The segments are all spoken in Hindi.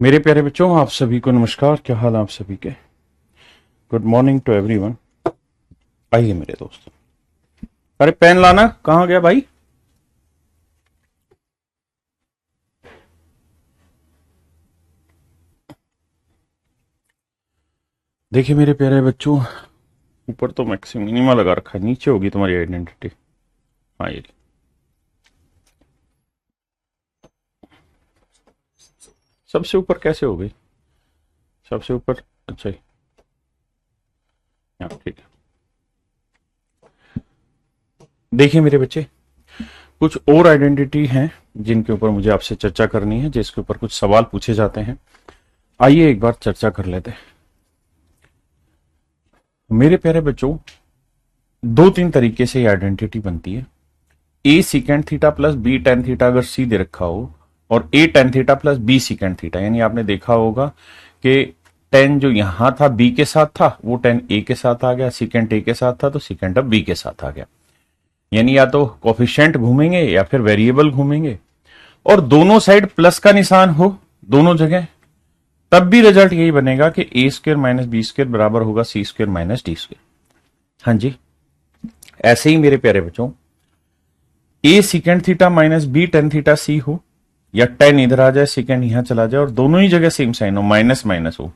मेरे प्यारे बच्चों, आप सभी को नमस्कार। क्या हाल है आप सभी के? Good morning to everyone. आइए मेरे दोस्त। अरे पेन लाना कहाँ गया भाई? देखिए मेरे प्यारे बच्चों, ऊपर तो मैक्सिमम मिनिमा लगा रखा है, नीचे होगी तुम्हारी आइडेंटिटी। हाँ ये सबसे ऊपर कैसे हो गई? सबसे ऊपर। अच्छा हाँ ठीक है। देखिए मेरे बच्चे, कुछ और आइडेंटिटी हैं जिनके ऊपर मुझे आपसे चर्चा करनी है, जिसके ऊपर कुछ सवाल पूछे जाते हैं। आइए एक बार चर्चा कर लेते हैं। मेरे प्यारे बच्चों, दो तीन तरीके से ये आइडेंटिटी बनती है। A secant theta plus B tan theta अगर सी दे रखा हो, और A tan theta plus B secant theta, यानी आपने देखा होगा कि टेन जो यहां था बी के साथ था, वो टेन ए के साथ आ गया, सिकेंड ए के साथ था तो सिकेंड अब बी के साथ आ गया। यानी या तो कोफिशिएंट घूमेंगे या फिर वेरिएबल घूमेंगे, और दोनों साइड प्लस का निशान हो दोनों जगह, तब भी रिजल्ट यही बनेगा कि A square minus B square बराबर होगा C square minus D square. हाँ जी, ऐसे ही मेरे प्यारे बच्चों, A secant theta minus B tan theta C हो, या टेन इधर आ जाए सेकेंड यहां चला जाए और दोनों ही जगह सेम साइन हो, माइनस माइनस हो,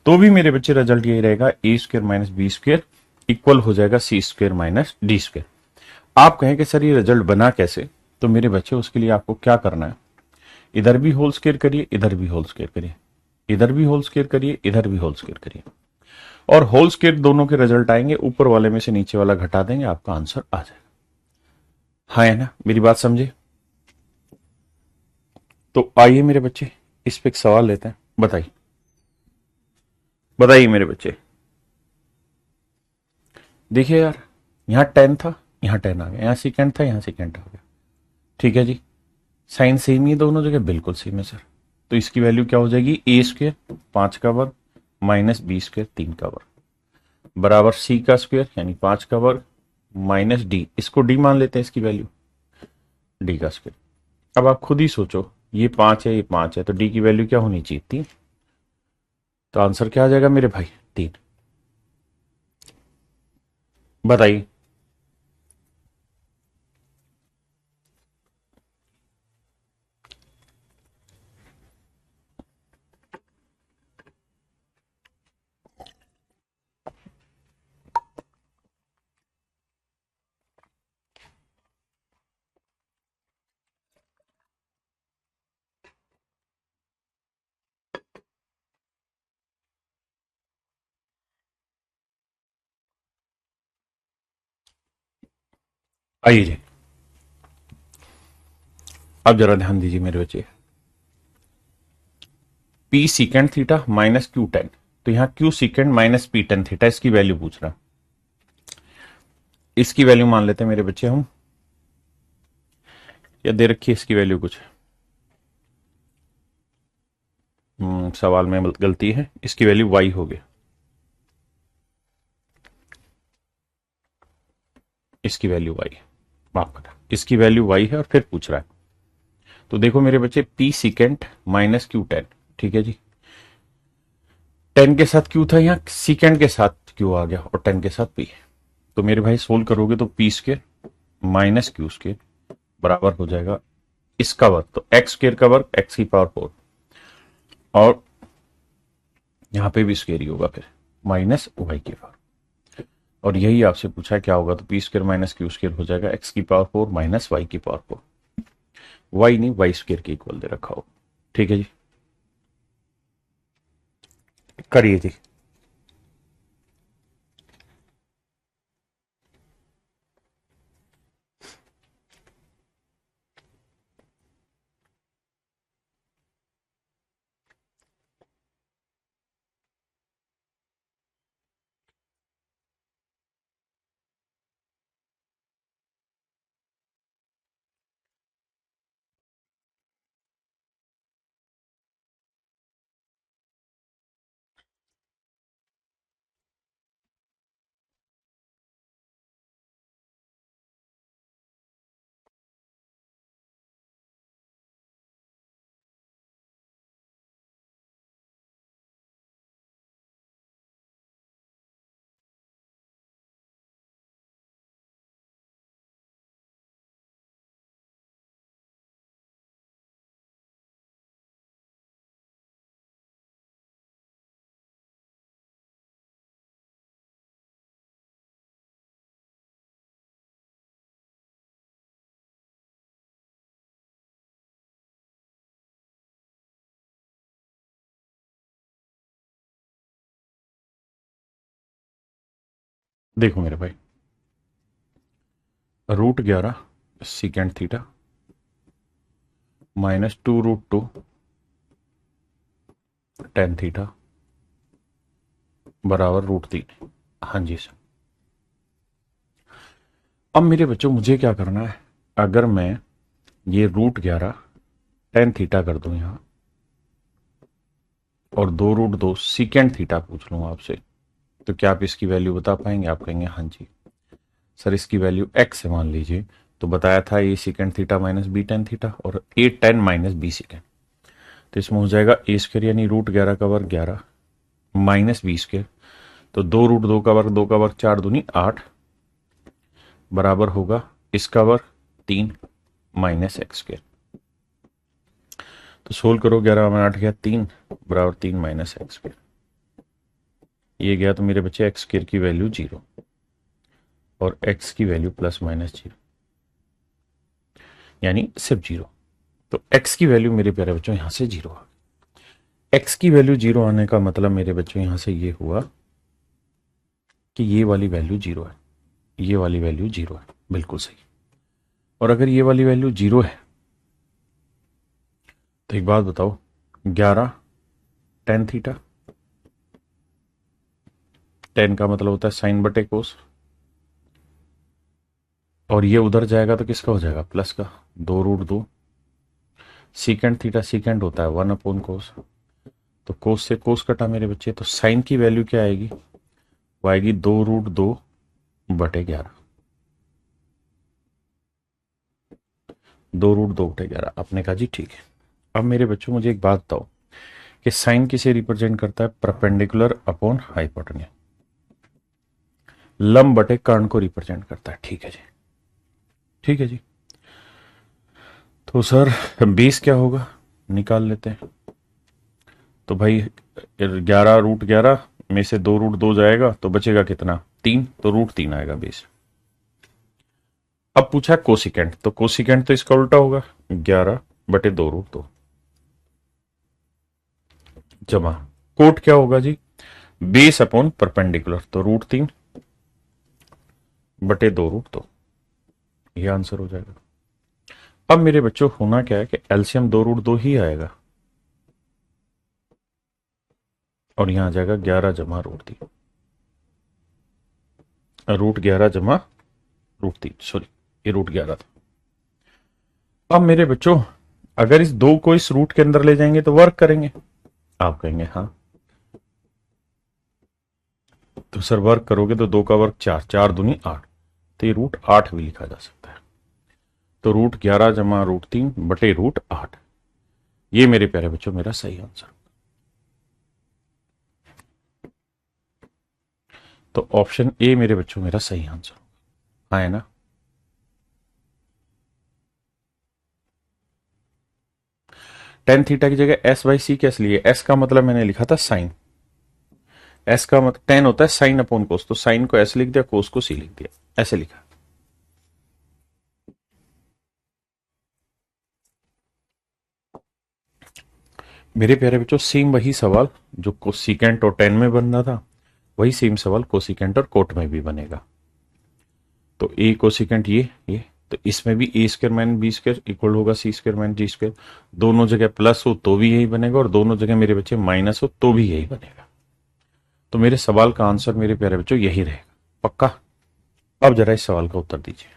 तो भी मेरे बच्चे रिजल्ट यही रहेगा, A square minus B square equal हो जाएगा C square minus D square. आप कहें कि सर ये रिजल्ट बना कैसे? तो मेरे बच्चे उसके लिए आपको क्या करना है, इधर भी होल स्क्वायर करिए, इधर भी होल स्क्वायर करिए, इधर भी होल स्क्वायर करिए, इधर भी होल स्क्वायर करिए, और होल स्क्वायर दोनों के रिजल्ट आएंगे, ऊपर वाले में से नीचे वाला घटा देंगे, आपका आंसर आ जाएगा। हाँ है ना, मेरी बात समझे? तो आइए मेरे बच्चे, इस पे एक सवाल लेते हैं। बताइए, बताइए मेरे बच्चे। देखिए यार, यहां टेन था, यहां टेन आ गया, यहां सेकेंड था, यहां सेकेंड आ गया। ठीक है जी, साइन सेम ही है दोनों जगह, बिल्कुल सेम है सर। तो इसकी वैल्यू क्या हो जाएगी? ए स्क्र पांच का वर्ग माइनस बी स्क्र तीन का वर्ग बराबर सी का स्क्वायर यानी पांच का वर्ग माइनस डी, इसको डी मान लेते हैं इसकी वैल्यू, डी का स्क्वायर। अब आप खुद ही सोचो, ये पांच है ये पांच है, तो डी की वैल्यू क्या होनी चाहिए? तीन। तो आंसर क्या आ जाएगा मेरे भाई? तीन। बताइए। आइए जी, अब जरा ध्यान दीजिए मेरे बच्चे। P secant theta minus Q ten, तो यहां Q secant minus P ten theta, इसकी वैल्यू पूछ रहा। इसकी वैल्यू मान लेते हैं मेरे बच्चे हम, या दे रखी है इसकी वैल्यू कुछ? सवाल में गलती है, इसकी वैल्यू वाई होगी। इसकी वैल्यू वाई, माफ करना, इसकी वैल्यू वाई है और फिर पूछ रहा है। तो देखो मेरे बच्चे, P secant minus Q tan, ठीक है जी। टेन के साथ क्यू था, यहाँ सिकेंड के साथ क्यू आ गया और टेन के साथ पी। तो मेरे भाई सोल्व करोगे तो P square minus Q square बराबर हो जाएगा इसका वर्ग, तो एक्स स्केयर का वर्ग एक्स की पावर फोर, और यहां पे भी स्केयर ही होगा फिर माइनस वाई की पावर। और यही आपसे पूछा है क्या होगा, तो P square minus Q square हो जाएगा एक्स की पावर फोर माइनस वाई की पावर फोर। वाई नहीं, वाई स्केयर के इक्वल दे रखा हो। ठीक है जी, करिए जी। देखो मेरे भाई, √11 सीकेंड थीटा -2 √2 टेन थीटा बराबर √3। हाँ जी सर। अब मेरे बच्चों मुझे क्या करना है, अगर मैं ये √11 टेन थीटा कर दूं यहां और 2 √2 सीकेंड थीटा पूछ लूं आपसे, तो क्या आप इसकी वैल्यू बता पाएंगे? आप कहेंगे हाँ जी सर, इसकी वैल्यू एक्स है मान लीजिए। तो बताया था A secant theta minus B tan theta और A tan minus B secant. तो इसमें हो जाएगा ए स्क्र यानी √11 का वर्ग 11 माइनस बी स्क्र, तो 2 √2 का वर्ग 2 का वर्ग 4 दूनी 8 बराबर होगा इसका वर्ग 3 माइनस एक्स स्क्र। तो सोल्व करो, 11 में 8 गया 3 बराबर 3 माइनस एक्स स्क्र। ये गया तो मेरे बच्चे एक्स स्क्र की वैल्यू 0 और एक्स की वैल्यू +- 0 यानी सिर्फ 0। तो x की वैल्यू मेरे प्यारे बच्चों यहां से 0 आ गई। x की वैल्यू 0 आने का मतलब मेरे बच्चों यहां से ये हुआ कि ये वाली वैल्यू 0 है, ये वाली वैल्यू 0 है, बिल्कुल सही। और अगर ये वाली वैल्यू 0 है तो एक बात बताओ, 11 टेन थीटा, टेन का मतलब होता है साइन बटे कोस, और ये उधर जाएगा तो किसका हो जाएगा? प्लस का। 2 √2 सीकेंड थीटा, सीकेंड होता है 1/कोस, तो कोस से कोस कटा मेरे बच्चे, तो साइन की वैल्यू क्या आएगी? वो आएगी 2 √2/11। 2 √2/11। आपने कहा जी ठीक है। अब मेरे बच्चों मुझे एक बात बताओ कि साइन किसे रिप्रेजेंट करता है? परपेंडिकुलर अपॉन हाइपोटेन्यूज, लंब बटे कर्ण को रिप्रेजेंट करता है। ठीक है जी, ठीक है जी। तो सर बेस क्या होगा निकाल लेते हैं। तो भाई 11 √11 में से 2 √2 जाएगा तो बचेगा कितना? 3, तो √3 आएगा बेस। अब पूछा है कोसिकेंट, तो कोसिकेंट तो इसका उल्टा होगा, 11/2 √2 जमा कोट क्या होगा जी? बेस अपॉन परपेंडिकुलर, तो √3/2 √2, ये आंसर हो जाएगा। अब मेरे बच्चों होना क्या है कि एलसीएम 2 √2 ही आएगा और यहां आ जाएगा 11 जमा √3, √11 जमा √3, सॉरी ये √11 था। अब मेरे बच्चों अगर इस दो को इस रूट के अंदर ले जाएंगे तो वर्क करेंगे? आप कहेंगे हाँ। तो सर वर्क करोगे तो 2 का वर्क 4, 4 दूनी 8, तो ये √8 भी लिखा जा सकता है। तो √11 जमा √3 बटे √8, ये मेरे प्यारे बच्चों मेरा सही आंसर। तो ऑप्शन ए मेरे बच्चों मेरा सही आंसर। हाँ है ना? टेन थीटा की जगह S/C कैसे लिए? एस का मतलब मैंने लिखा था साइन, एस का मतलब टेन होता है साइन अपॉन कोस, तो साइन को एस लिख दिया, कोस को सी लिख दिया, ऐसे लिखा। मेरे प्यारे बच्चों सेम वही सवाल जो कोसिकेंट और टेन में बन रहा था, वही सेम सवाल कोसिकेंट और कोट में भी बनेगा। तो ए कोसिकेंट ये, तो इसमें भी A square minus B square equal होगा C square minus D square. दोनों जगह प्लस हो तो भी यही बनेगा और दोनों जगह मेरे बच्चे माइनस हो तो भी यही बनेगा। तो मेरे सवाल का आंसर मेरे प्यारे बच्चों यही रहेगा, पक्का? अब जरा इस सवाल का उत्तर दीजिए।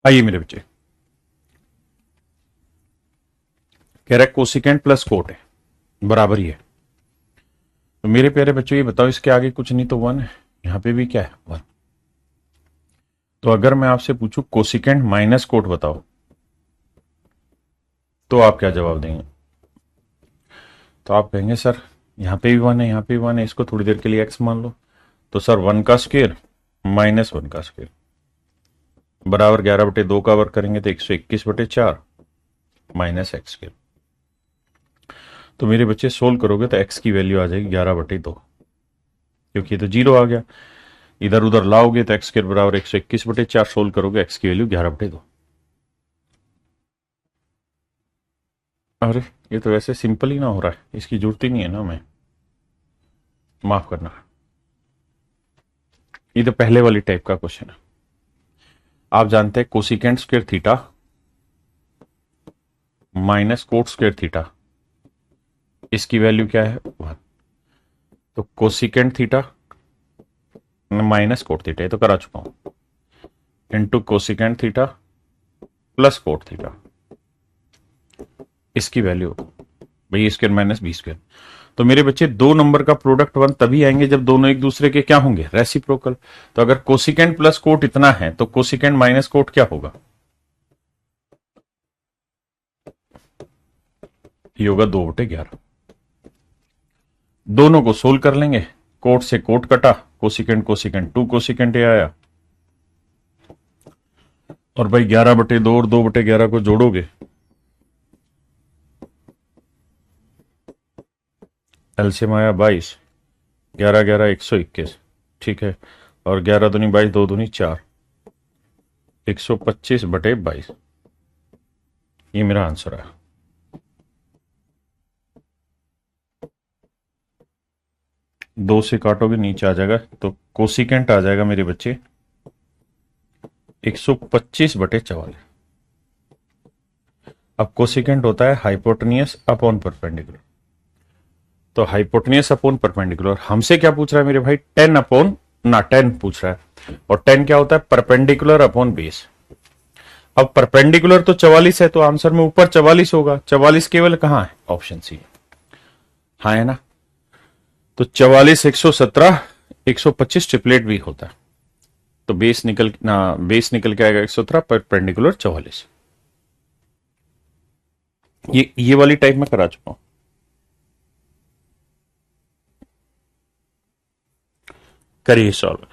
आइए मेरे बच्चे, कह रहा है कोसिकेंट प्लस कोट है, बराबर ही है। तो मेरे प्यारे बच्चों ये बताओ, इसके आगे कुछ नहीं तो वन है, यहां पे भी क्या है, वन। तो अगर मैं आपसे पूछूं कोसिकेंट माइनस कोट बताओ, तो आप क्या जवाब देंगे? तो आप कहेंगे सर यहां पे भी वन है, यहां पे भी वन है, इसको थोड़ी देर के लिए एक्स मान लो। तो सर वन का स्क्वेयर माइनस वन का स्क्वेयर बराबर 11/2 का वर्ग करेंगे तो 121/4 माइनस एक्स स्क्वेयर। तो मेरे बच्चे सोल्व करोगे तो एक्स की वैल्यू आ जाएगी 11/2, क्योंकि ये तो जीरो आ गया। इधर उधर लाओगे तो एक्स स्क्वेयर बराबर 121/4, सोल्व करोगे एक्स की वैल्यू 11/2। अरे ये तो वैसे सिंपल ही ना हो रहा है, इसकी जरूरत ही नहीं है ना हमें, माफ करना। ये तो पहले वाली टाइप का क्वेश्चन है। आप जानते हैं cosecant square theta minus cot square theta, इसकी वैल्यू क्या है, वन। तो cosecant theta minus cot theta, ये तो करा चुका हूं, into cosecant theta plus cot theta, इसकी वैल्यू भाई स्क्वेयर माइनस बी स्क्वेयर। तो मेरे बच्चे दो नंबर का प्रोडक्ट वन तभी आएंगे जब दोनों एक दूसरे के क्या होंगे, रेसिप्रोकल। तो अगर कोसिकेंट प्लस कोट इतना है तो कोसिकेंट माइनस कोट क्या होगा, ये होगा 2/11। दोनों को सोल्व कर लेंगे, कोट से कोट कटा, कोसिकेंट कोसिकेंट 2 कोसिकेंट ये आया, और भाई 11/2 और 2/11 को जोड़ोगे, एलसीएम आया 22, 11 11 121, ठीक है। और 11 दूनी 22, 2 दूनी 4, 125/22, ये मेरा आंसर है। दो से काटोगे नीचे आ जाएगा, तो कोसिकेंट आ जाएगा मेरे बच्चे 125/44। अब कोसिकेंट होता है हाइपोटेनियस अपॉन परपेंडिकुलर। तो हाइपोटेनियस अपॉन परपेंडिकुलर हमसे क्या पूछ रहा है मेरे भाई, 10 अपॉन ना 10 पूछ रहा है, और 10 क्या होता है, परपेंडिकुलर अपॉन बेस। अब परपेंडिकुलर तो 44 है, तो आंसर में ऊपर 44 होगा, 44 केवल कहां है, ऑप्शन सी। हाँ है ना। तो 44 117 125 ट्रिपलेट भी होता है। तो बेस निकल के आएगा 117, परपेंडिकुलर 44। ये वाली टाइप में करा चुका हूं, करिए सॉल्व।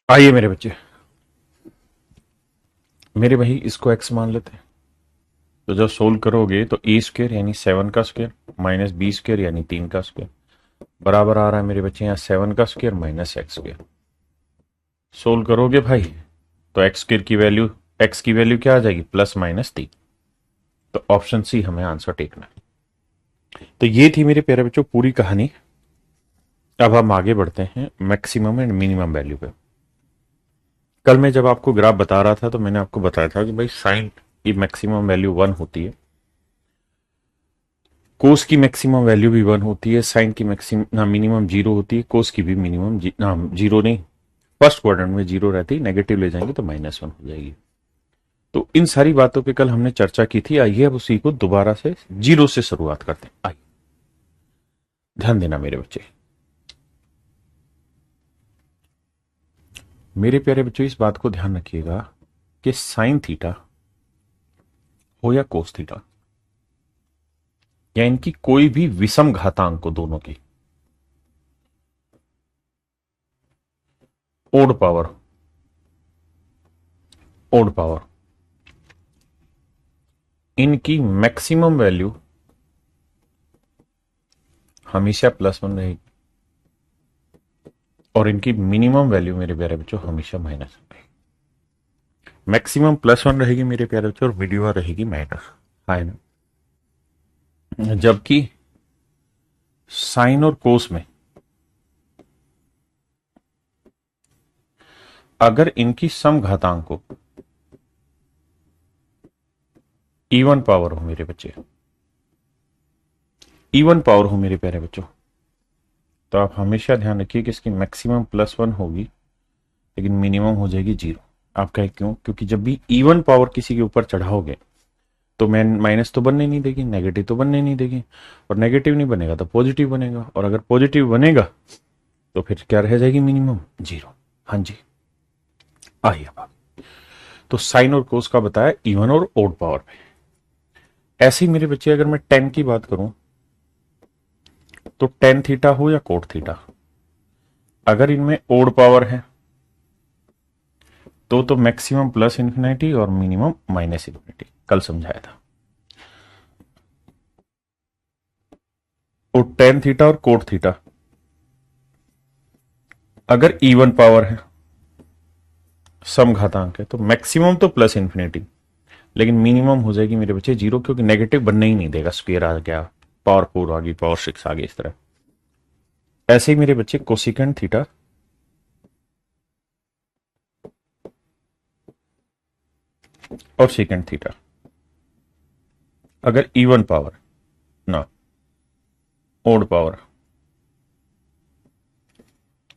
आइए मेरे बच्चे, मेरे भाई इसको x मान लेते हैं। तो जब सोल्व करोगे तो ए स्क्वेयर यानी 7 का स्क्वेयर माइनस बी स्क्वेयर यानी 3 का स्क्वेयर बराबर आ रहा है मेरे बच्चे यहाँ 7 का square minus x square. Solve करोगे भाई तो एक्स की वैल्यू क्या आ जाएगी, प्लस माइनस 3। तो ऑप्शन सी हमें आंसर टेकना है। तो ये थी मेरे प्यारे बच्चों पूरी कहानी। अब हम आगे बढ़ते हैं मैक्सिमम एंड मिनिमम वैल्यू पे। कल मैं जब आपको ग्राफ बता रहा था तो मैंने आपको बताया था कि भाई साइन की मैक्सिमम वैल्यू 1 होती है, कोस की मैक्सिमम वैल्यू भी 1 होती है, साइन की मैक्सिमम मिनिमम 0 होती है, कोस की भी मिनिमम जीरो नहीं, फर्स्ट क्वाड्रेंट में 0 रहती है, नेगेटिव ले जाएंगे तो -1 हो जाएगी। तो इन सारी बातों पे कल हमने चर्चा की थी। आइए अब उसी को दोबारा से 0 से शुरुआत करते हैं। आइए ध्यान देना मेरे बच्चे। मेरे प्यारे बच्चों इस बात को ध्यान रखिएगा कि साइन थीटा हो या कोस थीटा या इनकी कोई भी विषम घातांक को, दोनों की ओड पावर इनकी मैक्सिमम वैल्यू हमेशा +1 रहेगी और इनकी मिनिमम वैल्यू मेरे प्यारे बच्चों हमेशा -1 रहेगी। मैक्सिमम +1 रहेगी मेरे प्यारे बच्चों और मिनिमम रहेगी माइनस, है ना। जबकि साइन और कोस में अगर इनकी सम घातांक को इवन पावर हो मेरे बच्चे, इवन पावर हो मेरे प्यारे बच्चों, तो आप हमेशा ध्यान रखिए कि इसकी मैक्सिमम +1 होगी लेकिन मिनिमम हो जाएगी 0। आप कहें क्यों? क्योंकि जब भी इवन पावर किसी के ऊपर चढ़ाओगे तो माइनस तो बनने नहीं देगी, नेगेटिव तो बनने नहीं देगी, और नेगेटिव नहीं बनेगा तो पॉजिटिव बनेगा, और अगर पॉजिटिव बनेगा तो फिर क्या रह जाएगी, मिनिमम 0। हाँ जी, आइए अब तो साइन और कोस का बताया इवन और ओड पावर पे। ऐसे ही मेरे बच्चे अगर मैं टेन की बात करूं तो टेन थीटा हो या कोट थीटा, अगर इनमें ओड पावर है तो मैक्सिमम +∞ और मिनिमम -∞ कल समझाया था। और टेन थीटा और कोट थीटा अगर इवन पावर है, सम घातांक है, तो मैक्सिमम तो +∞, लेकिन मिनिमम हो जाएगी मेरे बच्चे 0, क्योंकि नेगेटिव बनने ही नहीं देगा। स्क्वायर आ गया, पावर 4 आ गई, पावर 6 आ गई, इस तरह। ऐसे ही मेरे बच्चे कोसिकेंट थीटा और सेकेंड थीटा अगर इवन पावर ना ओड पावर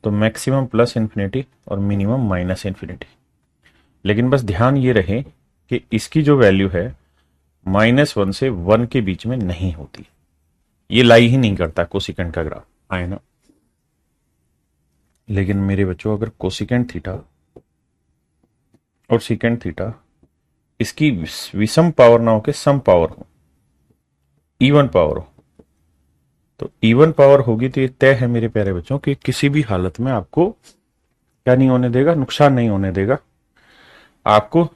तो मैक्सिमम +∞ और मिनिमम -∞। लेकिन बस ध्यान ये रहे कि इसकी जो वैल्यू है -1 से 1 के बीच में नहीं होती, ये लाई ही नहीं करता कोसिकेंट का ग्राफ, आए ना। लेकिन मेरे बच्चों अगर कोसिकेंट थीटा और सीकेंट थीटा इसकी विषम पावर ना हो के सम पावर हो, इवन पावर हो, तो इवन पावर होगी तो ये तय है मेरे प्यारे बच्चों कि किसी भी हालत में आपको क्या नहीं होने देगा, नुकसान नहीं होने देगा, आपको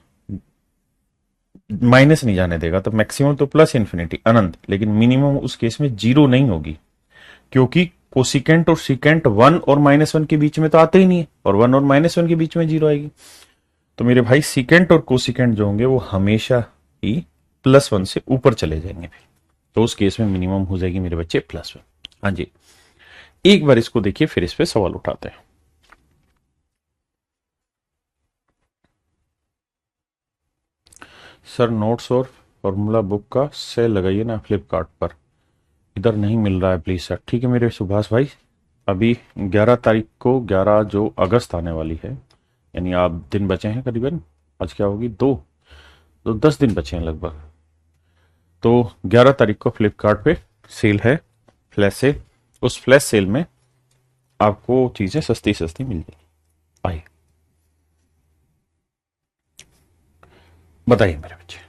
माइनस नहीं जाने देगा। तो मैक्सिमम तो +∞ अनंत, लेकिन मिनिमम उस केस में 0 नहीं होगी, क्योंकि कोसिकेंट और सीकेंट 1 और -1 के बीच में तो आते ही नहीं है, और 1 और -1 के बीच में 0 आएगी। तो मेरे भाई सीकेंट और कोसिकेंट जो होंगे वो हमेशा ही +1 से ऊपर चले जाएंगे फिर, तो उस केस में मिनिमम हो जाएगी मेरे बच्चे +1। हाँ जी, एक बार इसको देखिए फिर इस पे सवाल उठाते हैं। सर नोट्स और फॉर्मूला बुक का सेल लगाइए ना फ्लिपकार्ट पर, इधर नहीं मिल रहा है प्लीज सर। ठीक है मेरे सुभाष भाई, अभी 11 तारीख को 11 जो अगस्त आने वाली है, यानी आप दिन बचे हैं करीबन, आज क्या होगी 2, तो 10 दिन बचे हैं लगभग। तो 11 तारीख को फ्लिपकार्ट पे सेल है, फ्लैश सेल। उस फ्लैश सेल में आपको चीजें सस्ती सस्ती मिल जाएगी। आइए बताइए मेरे बच्चे।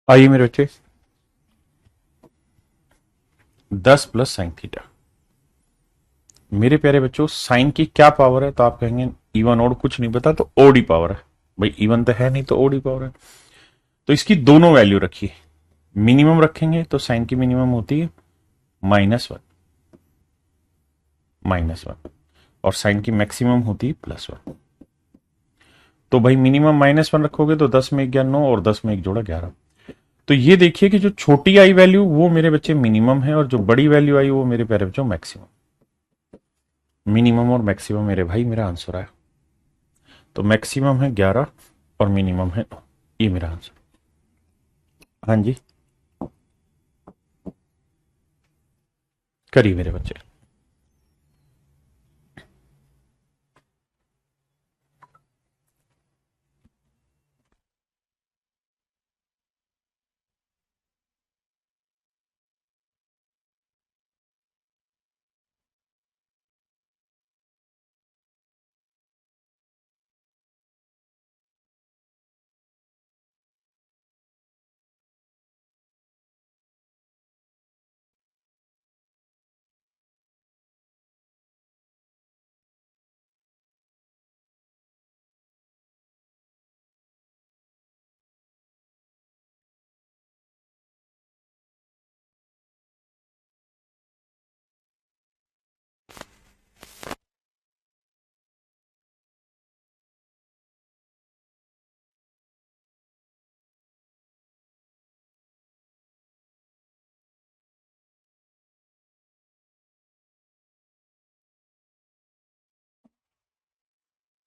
आइए मेरे बच्चे, 10 प्लस साइन थीटा। मेरे प्यारे बच्चों, साइन की क्या पावर है? तो आप कहेंगे इवन ओड कुछ नहीं पता, तो ओडी पावर है। भाई इवन तो है नहीं, तो ओडी पावर है। तो इसकी दोनों वैल्यू रखिए। मिनिमम रखेंगे तो साइन की मिनिमम होती है -1, -1, और साइन की मैक्सिमम होती है +1। तो भाई मिनिमम -1 रखोगे तो 10 में 1 गया 9, और 10 में 1 जोड़ा 11। तो ये देखिए कि जो छोटी आई वैल्यू वो मेरे बच्चे मिनिमम है, और जो बड़ी वैल्यू आई वो मेरे प्यारे बच्चों मैक्सिमम। मिनिमम और मैक्सिमम मेरे भाई मेरा आंसर है। तो मैक्सिमम है 11 और मिनिमम है 9। ये मेरा आंसर। हाँ जी, करिए मेरे बच्चे।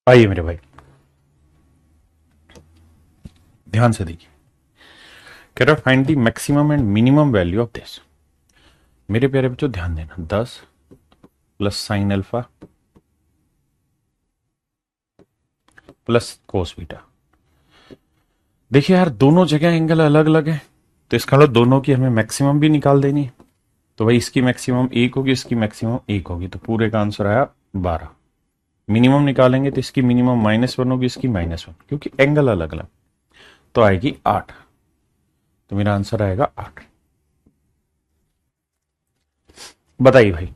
आइए मेरे भाई, ध्यान से देखिए। कह रहा find the maximum and minimum value of this. मेरे प्यारे बच्चों ध्यान देना, 10 plus sine alpha plus cos beta. देखिए यार, दोनों जगह एंगल अलग अलग है, तो इसका मतलब दोनों की हमें मैक्सिमम भी निकाल देनी है। तो भाई इसकी मैक्सिमम 1 होगी, इसकी मैक्सिमम 1 होगी, तो पूरे का आंसर आया 12। मिनिमम निकालेंगे तो इसकी मिनिमम -1 होगी, इसकी -1, क्योंकि एंगल अलग अलग। तो आएगी 8। तो मेरा आंसर आएगा 8। बताइए भाई।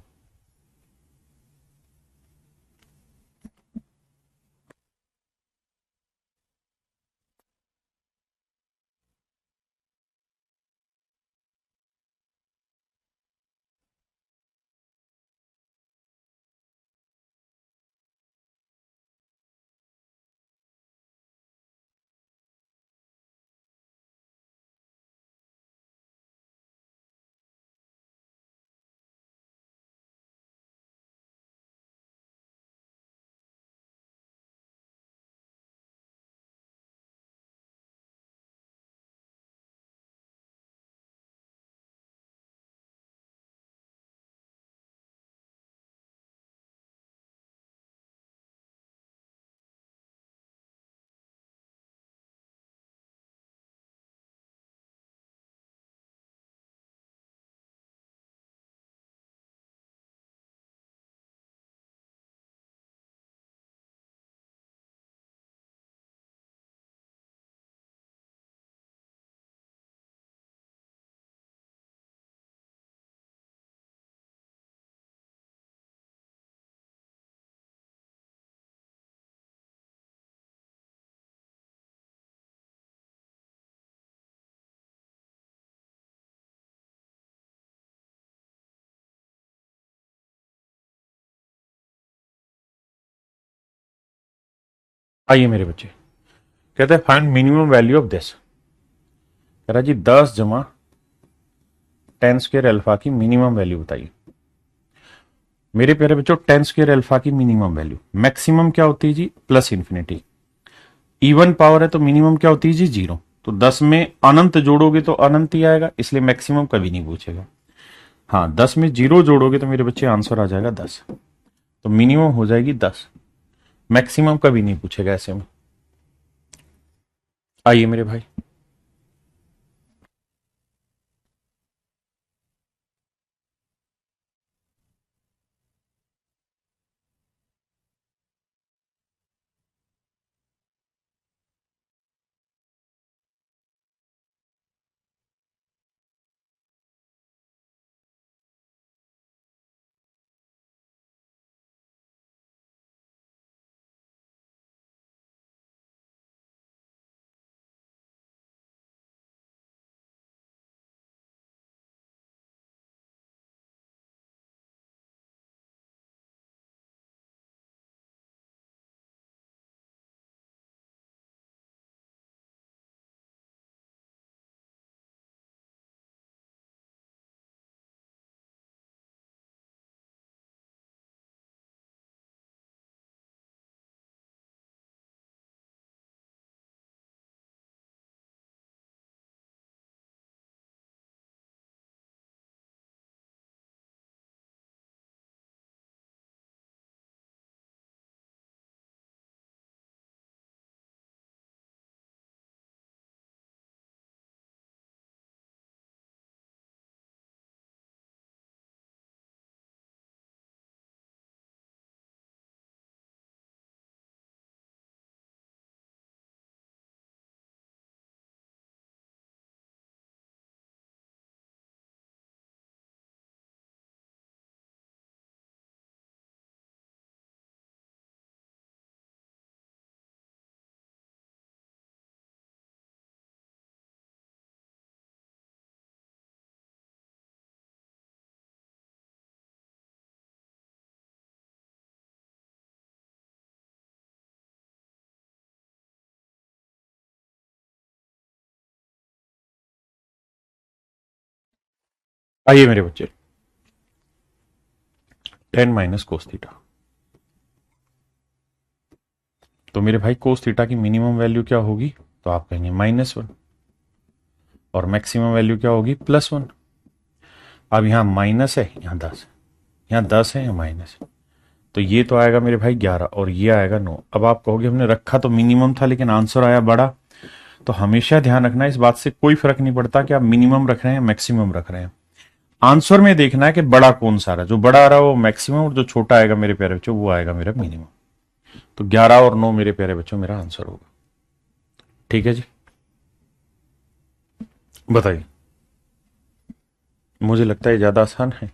आइए मेरे बच्चे, कहते हैं find minimum value of this. कह रहा जी 10 जमा टेन स्क्र अल्फा की मिनिमम वैल्यू बताइए। मेरे प्यारे बच्चों, टेन स्क्र अल्फा की मिनिमम वैल्यू, मैक्सिमम क्या होती है जी? Plus infinity. इवन पावर है तो मिनिमम क्या होती है जी? 0। तो 10 में अनंत जोड़ोगे तो अनंत ही आएगा, इसलिए मैक्सिमम कभी नहीं पूछेगा। हाँ, 10 में 0 जोड़ोगे तो मेरे बच्चे आंसर आ जाएगा 10। तो मिनिमम हो जाएगी 10, मैक्सिमम कभी नहीं पूछेगा ऐसे में। आइए मेरे भाई। आइए मेरे बच्चे, टेन माइनस कोस थीटा। तो मेरे भाई कोस थीटा की मिनिमम वैल्यू क्या होगी? तो आप कहेंगे -1, और मैक्सिमम वैल्यू क्या होगी? +1। अब यहां माइनस है, यहां 10, यहां 10 है, यहां माइनस है, तो ये तो आएगा मेरे भाई 11 और ये आएगा 9। अब आप कहोगे हमने रखा तो मिनिमम था लेकिन आंसर आया बड़ा। तो हमेशा ध्यान रखना, इस बात से कोई फर्क नहीं पड़ता कि आप मिनिमम रख रहे हैं मैक्सिमम रख रहे हैं, आंसर में देखना है कि बड़ा कौन सा रहा है। जो बड़ा आ रहा है वो मैक्सिमम, और जो छोटा आएगा मेरे प्यारे बच्चों वो आएगा मेरा मिनिमम। तो 11 और 9 मेरे प्यारे बच्चों मेरा आंसर होगा। ठीक है जी, बताइए। मुझे लगता है ज्यादा आसान है।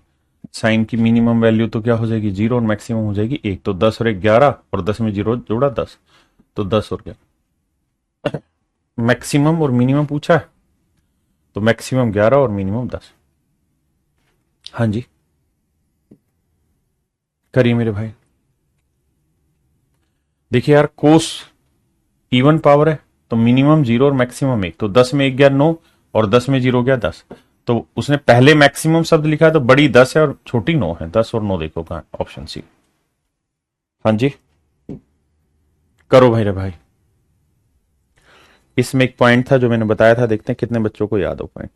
साइन की मिनिमम वैल्यू तो क्या हो जाएगी? 0, और मैक्सिमम हो जाएगी 1। तो 10 और 1 11, और 10 में 0 जोड़ा 10, तो 10 और क्या, मैक्सिमम और मिनिमम पूछा है, तो मैक्सिमम 11 और मिनिमम 10। हाँ जी, करिए मेरे भाई। देखिए यार, कोस इवन पावर है, तो मिनिमम 0 और मैक्सिमम 1, तो 10 में 1 गया 9, और 10 में 0 गया 10। तो उसने पहले मैक्सिमम शब्द लिखा है, तो बड़ी 10 है और छोटी 9 है। 10 और 9 देखो कहां, ऑप्शन सी। हाँ जी, करो भाई रे भाई। इसमें एक पॉइंट था जो मैंने बताया था, देखते हैं कितने बच्चों को याद हो पॉइंट।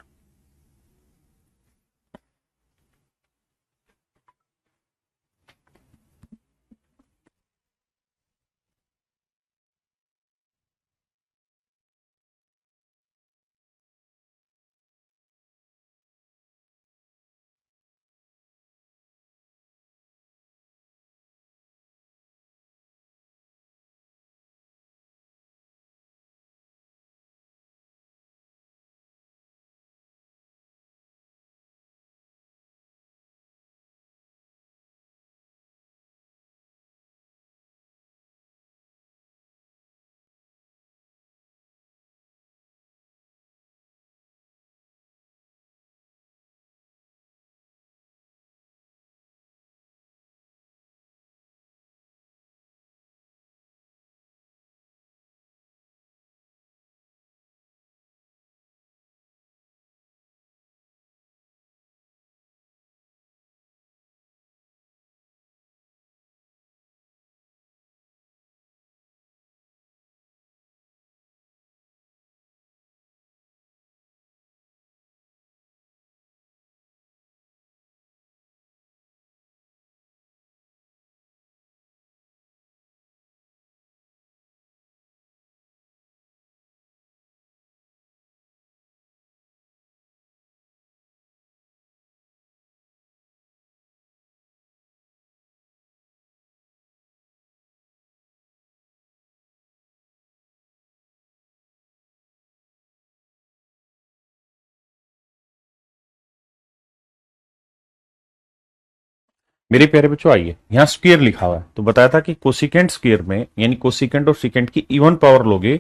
मेरे प्यारे बच्चों आइए, यहां स्क्वायर लिखा हुआ है, तो बताया था कि कोसिकेंट स्क्वायर में, यानी कोसिकेंट और सिकेंट की इवन पावर लोगे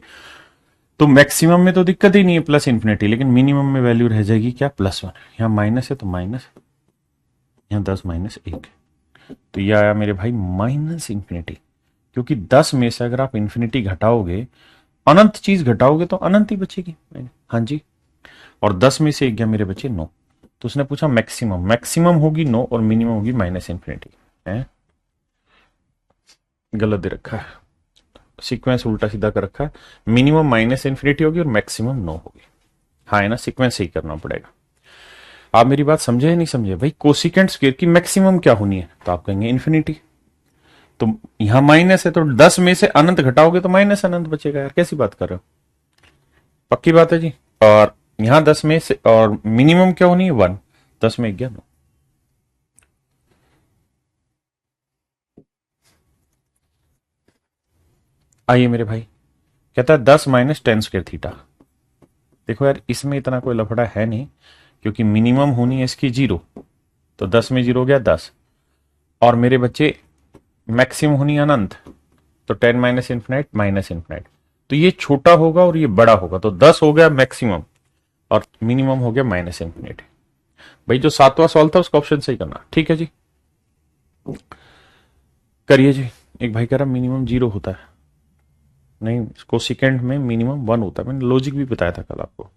तो मैक्सिमम में तो दिक्कत ही नहीं है प्लस इंफिनिटी, लेकिन मिनिमम में वैल्यू रह जाएगी क्या? +1। यहां माइनस है तो माइनस, यहां 10 माइनस 1, तो यह आया मेरे भाई माइनस इंफिनिटी। क्योंकि 10 में से अगर आप इंफिनिटी घटाओगे, अनंत चीज घटाओगे, तो अनंत ही बचेगी। हाँ जी, और 10 में से एक गया मेरे बच्चे 9। तो उसने पूछा मैक्सिमम, मैक्सिमम होगी 9 और मिनिमम होगी माइनस इंफिनिटी। है गलत दे रखा है, सीक्वेंस उल्टा सीधा कर रखा है। मिनिमम माइनस इंफिनिटी होगी और मैक्सिमम 9 होगी। हाँ है ना, सीक्वेंस सही करना पड़ेगा। आप मेरी बात समझे या नहीं समझे भाई? कोसिकेंट स्क्वायर की मैक्सिमम क्या होनी है? तो आप कहेंगे इंफिनिटी। तो यहां माइनस है, तो 10 में से अनंत घटाओगे तो माइनस अनंत बचेगा। यार कैसी बात कर रहे हो? पक्की बात है जी। और यहां 10 में से, और मिनिमम क्या होनी है? 1। 10 में 11। आइए मेरे भाई, कहता है 10 माइनस टेन स्क्वायर थीटा। देखो यार, इसमें इतना कोई लफड़ा है नहीं, क्योंकि मिनिमम होनी है इसकी 0, तो 10 में 0 हो गया 10, और मेरे बच्चे मैक्सिमम होनी है अनंत, तो 10 माइनस इन्फिनाइट माइनस इन्फिनाइट, तो ये छोटा होगा और ये बड़ा होगा, तो 10 हो गया मैक्सिमम, और मिनिमम हो गया माइनस इन्फिनिटी। भाई जो सातवां सवाल था उसका ऑप्शन सही करना। ठीक है जी, करिए जी। एक भाई कह रहा मिनिमम 0 होता है। नहीं, इसको सेकेंड में मिनिमम 1 होता है, मैंने लॉजिक भी बताया था कल आपको।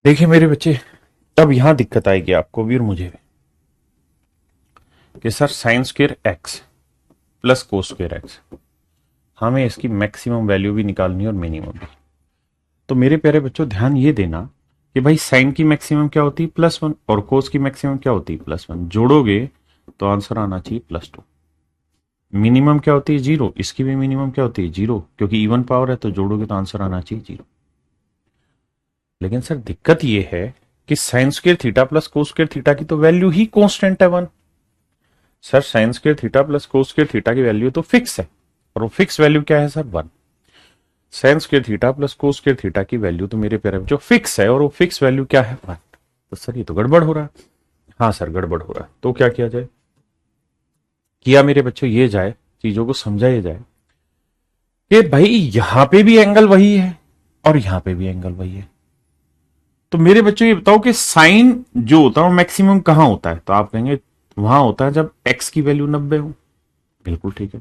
देखिए मेरे बच्चे, अब यहां दिक्कत आएगी आपको भी और मुझे भी कि sir sign square x plus cos square x, हमें इसकी मैक्सिमम वैल्यू भी निकालनी है और मिनिमम भी। तो मेरे प्यारे बच्चों ध्यान ये देना कि भाई साइन की मैक्सिमम क्या होती है +1 और कोस की मैक्सिमम क्या होती है +1, जोड़ोगे तो आंसर आना चाहिए +2। मिनिमम क्या होती है 0, इसकी भी मिनिमम क्या होती है 0, क्योंकि इवन पावर है तो जोड़ोगे तो आंसर आना चाहिए 0। लेकिन सर दिक्कत ये है कि sign square theta plus cos square theta की तो वैल्यू ही कांस्टेंट है 1। Sir sign square theta plus cos square theta की वैल्यू तो फिक्स है, और वो फिक्स वैल्यू क्या है sir 1। Sign square theta plus cos square theta की वैल्यू तो मेरे प्यारे जो फिक्स है और वो फिक्स वैल्यू क्या है 1। तो सर ये तो गड़बड़ हो रहा है। हाँ सर गड़बड़ हो रहा है, तो क्या किया जाए? किया मेरे बच्चों ये जाए, चीजों को समझा ये जाए कि भाई यहां पे भी एंगल वही है और यहां पे भी एंगल वही है। तो मेरे बच्चों ये बताओ कि साइन जो होता है वो मैक्सिमम कहां होता है? तो आप कहेंगे वहां होता है जब एक्स की वैल्यू 90 हो। बिल्कुल ठीक है।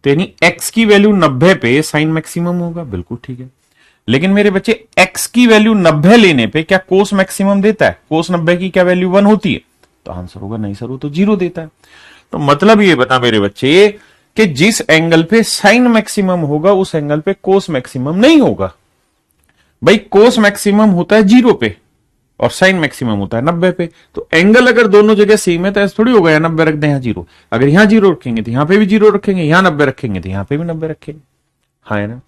तो यानी एक्स की वैल्यू 90 पे साइन मैक्सिमम होगा। बिल्कुल ठीक है। लेकिन मेरे बच्चे एक्स की वैल्यू 90 लेने पे क्या कोस मैक्सिमम देता है? कोस 90 की क्या वैल्यू 1 होती है? तो आंसर होगा नहीं सर, वो तो 0 देता है। तो मतलब ये बता मेरे बच्चे कि जिस एंगल पे साइन मैक्सिमम होगा उस एंगल पे कोस मैक्सिमम नहीं होगा। भाई कोस मैक्सिमम होता है 0 पे और साइन मैक्सिमम होता है 90 पे। तो एंगल अगर दोनों जगह सेम है तो ऐसा थोड़ी होगा, 90 रख दें यहां 0। अगर यहां 0 रखेंगे तो यहां पे भी 0 रखेंगे, यहां 90 रखेंगे तो यहां पे भी 90 रखेंगे। हाँ है ना?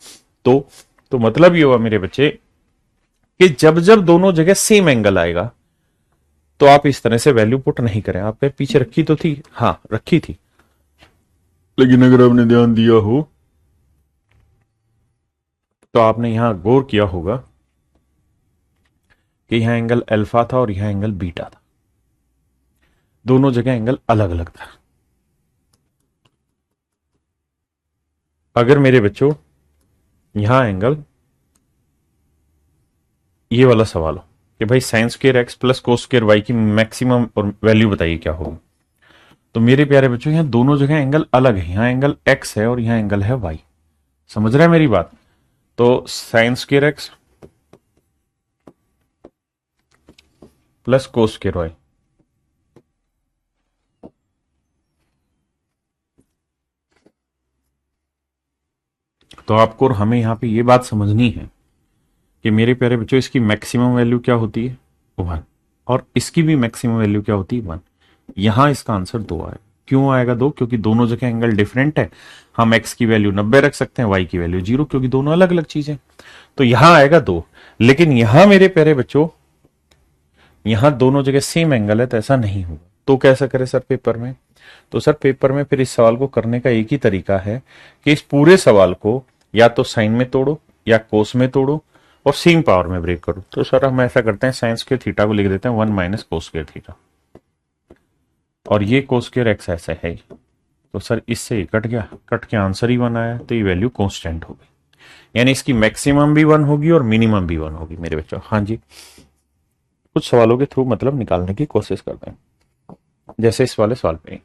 तो मतलब ये हुआ मेरे बच्चे कि जब जब दोनों जगह सेम एंगल आएगा तो आप इस तरह से वैल्यू पुट नहीं करें। आपने पीछे रखी तो थी, हाँ रखी थी, लेकिन अगर आपने ध्यान दिया हो तो आपने यहां गौर किया होगा कि यहां एंगल अल्फा था और यहां एंगल बीटा था। दोनों जगह एंगल अलग अलग था। अगर मेरे बच्चों यहां एंगल ये वाला सवाल हो कि भाई sine square x plus cos square y की मैक्सिमम और वैल्यू बताइए क्या होगी, तो मेरे प्यारे बच्चों यहां दोनों जगह एंगल अलग है। यहां एंगल एक्स है और यहां एंगल है वाई। समझ रहे हैं मेरी बात? तो sine square x plus cos square y, तो आपको और हमें यहां पे ये बात समझनी है कि मेरे प्यारे बच्चों इसकी मैक्सिमम वैल्यू क्या होती है 1, और इसकी भी मैक्सिमम वैल्यू क्या होती है 1। यहां इसका आंसर 2 आएगा। क्यों आएगा 2? क्योंकि दोनों जगह एंगल डिफरेंट है। हम एक्स की वैल्यू 90 रख सकते हैं, वाई की वैल्यू 0, क्योंकि दोनों अलग अलग चीजें। तो यहां आएगा 2। लेकिन यहां मेरे प्यारे बच्चों यहां दोनों जगह सेम एंगल है तो ऐसा नहीं होगा। तो कैसा करें सर पेपर में? तो सर पेपर में फिर इस सवाल को करने का एक ही तरीका है कि इस पूरे सवाल को या तो साइन में तोड़ो या कोस में तोड़ो और सेम पावर में ब्रेक करो। तो सर हम ऐसा करते हैं, साइन स्क्वायर थीटा को लिख देते हैं 1 माइनस कोस स्क्वायर थीटा, और ये कोस स्क्वायर एक्स ऐसा है। तो सर इससे ही कट गया, कट के आंसर ही 1 आया, तो ये वैल्यू कांस्टेंट होगी। यानी इसकी मैक्सिमम भी 1 होगी और मिनिमम भी 1 होगी मेरे बच्चों। हाँ जी, कुछ सवालों के थ्रू मतलब निकालने की कोशिश करते हैं, जैसे इस वाले सवाल पे।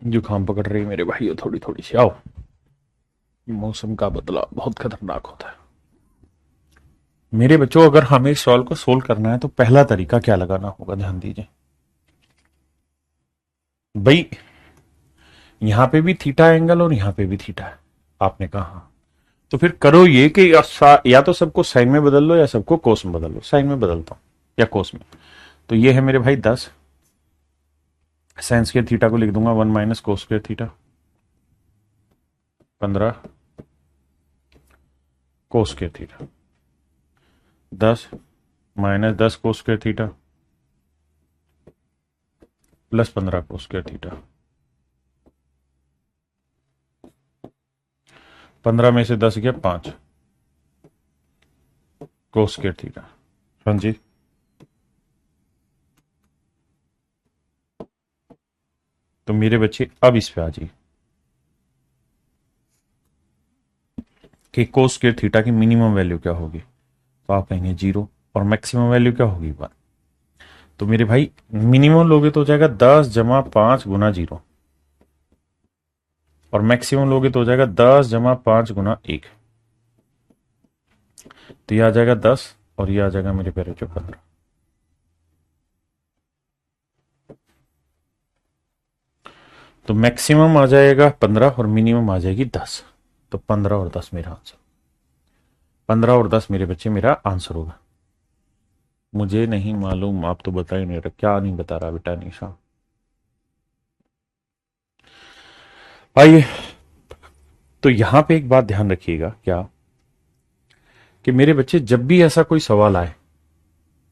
जुकाम पकड़ रही है मेरे भाइयों थोड़ी थोड़ी सी। आओ, मौसम का बदलाव बहुत खतरनाक होता है मेरे बच्चों। अगर हमें इस सवाल को सोल्व करना है तो पहला तरीका क्या लगाना होगा, ध्यान दीजिए भाई। यहां पे भी थीटा एंगल और यहां पे भी थीटा है, आपने कहा हाँ। तो फिर करो ये कि या तो सबको साइन में बदल लो या सबको कोस में बदल लो। साइन में बदलता हूं या कोस में। तो ये है मेरे भाई 10, साइन स्क्वायर थीटा को लिख दूंगा 1 माइनस कोस स्क्वायर थीटा, 15 कोस स्क्वायर थीटा, 10 माइनस 10 कोस स्क्वायर थीटा प्लस 15 कोस स्क्वायर थीटा। 15 में से 10 गया 5 कोस स्क्वायर थीटा। हाँ जी, तो मेरे बच्चे अब इस पे आ जाइए कि कोस स्क्वायर थीटा की मिनिमम वैल्यू क्या होगी। तो आप कहेंगे 0 और मैक्सिमम वैल्यू क्या होगी 1। तो मेरे भाई मिनिमम लोगे तो हो जाएगा 10 जमा 5 गुना 0 और मैक्सिमम लोगे तो हो जाएगा 10 जमा 5 गुना 1। तो ये आ जाएगा 10 और ये आ जाएगा मेरे प्यारे बच्चों 15। तो मैक्सिमम आ जाएगा 15 और मिनिमम आ जाएगी 10। तो 15 और 10 मेरा आंसर। 15 और 10 मेरे बच्चे मेरा आंसर होगा। मुझे नहीं मालूम, आप तो बता ही नहीं रहा। क्या नहीं बता रहा बेटा निशा? आइए, तो यहां पे एक बात ध्यान रखिएगा क्या, कि मेरे बच्चे जब भी ऐसा कोई सवाल आए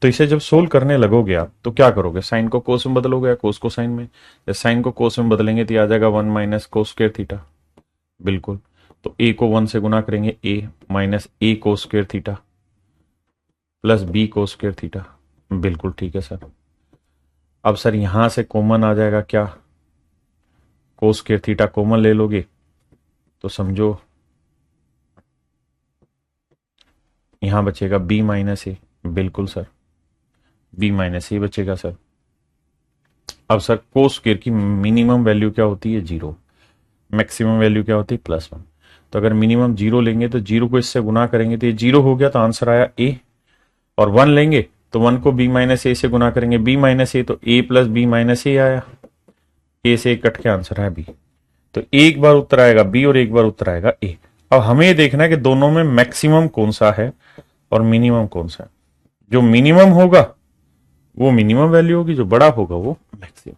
तो इसे जब सोल्व करने लगोगे आप तो क्या करोगे? साइन को कोस में बदलोगे या कोस को साइन में? या साइन को कोस में बदलेंगे तो आ जाएगा 1 माइनस कोस स्क्वायर थीटा। बिल्कुल। तो ए को 1 से गुना करेंगे, a minus a cos square theta plus b cos square theta. बिल्कुल ठीक है सर। अब सर यहां से कॉमन आ जाएगा क्या? कोस स्क्वायर थीटा कॉमन ले लोगे तो समझो यहां बचेगा बी माइनस ए। बिल्कुल सर, बी माइनस ए बचेगा सर। अब सर कोस स्क्वायर की मिनिमम वैल्यू क्या होती है? 0। मैक्सिमम वैल्यू क्या होती है? +1। तो अगर मिनिमम 0 लेंगे तो 0 को इससे गुना करेंगे तो ये 0 हो गया, तो आंसर आया ए। और 1 लेंगे तो 1 को बी माइनस ए से गुना करेंगे, बी माइनस ए, तो ए प्लस बी माइनस ए आया। ए से कट के आंसर आया बी। तो एक बार उत्तर आएगा बी और एक बार उत्तर आएगा ए। अब हमें ये देखना है कि दोनों में मैक्सिमम कौन सा है और मिनिमम कौन सा है। जो मिनिमम होगा वो मिनिमम वैल्यू होगी, जो बड़ा होगा वो मैक्सिमम।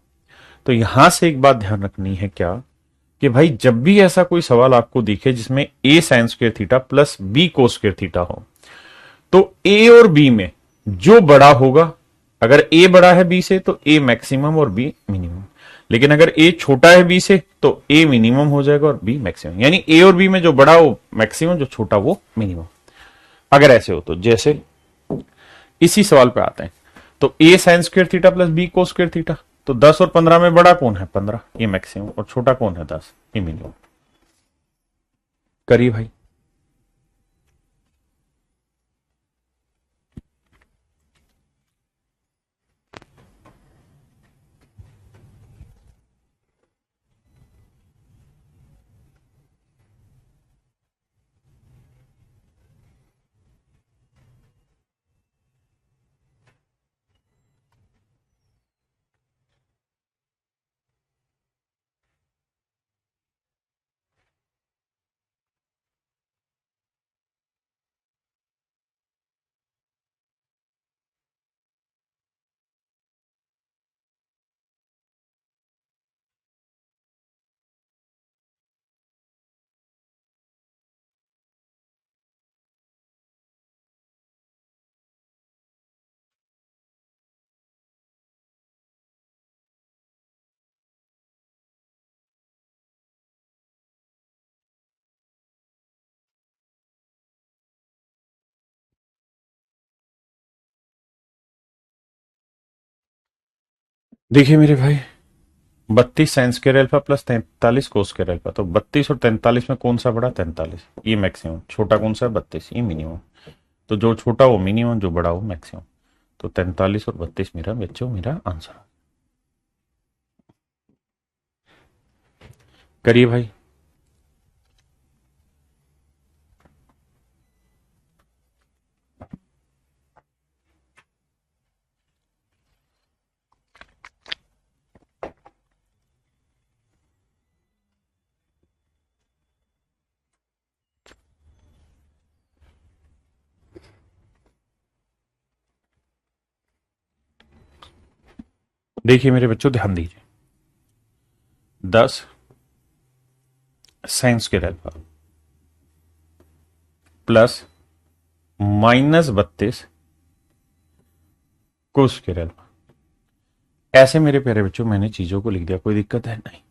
तो यहां से एक बात ध्यान रखनी है क्या, कि भाई जब भी ऐसा कोई सवाल आपको दिखे जिसमें a sine square theta plus b cos square theta हो, तो ए और बी में जो बड़ा होगा, अगर ए बड़ा है बी से तो ए मैक्सिमम और बी मिनिमम। लेकिन अगर ए छोटा है बी से तो ए मिनिमम हो जाएगा और बी मैक्सिमम। यानी ए और बी में जो बड़ा वो मैक्सिमम, जो छोटा वो मिनिमम। अगर ऐसे हो तो जैसे इसी सवाल पे आते हैं, तो a sine square theta plus b cos square theta, तो 10 और 15 में बड़ा कौन है? 15, ये मैक्सिमम, और छोटा कौन है? 10, ये मिनिमम। करिए भाई। देखिए मेरे भाई, 32 sine square alpha plus 43 cos square alpha, तो 32 और 43 में कौन सा बड़ा? 43, ये मैक्सिमम। छोटा कौन सा है? 32, ये मिनिमम। तो जो छोटा वो मिनिमम, जो बड़ा वो मैक्सिमम। तो 43 और 32 मेरा बच्चों मेरा आंसर। करिए भाई। देखिए मेरे बच्चों ध्यान दीजिए, 10 sine square alpha plus -32 cos square alpha. ऐसे मेरे प्यारे बच्चों मैंने चीजों को लिख दिया, कोई दिक्कत है? नहीं।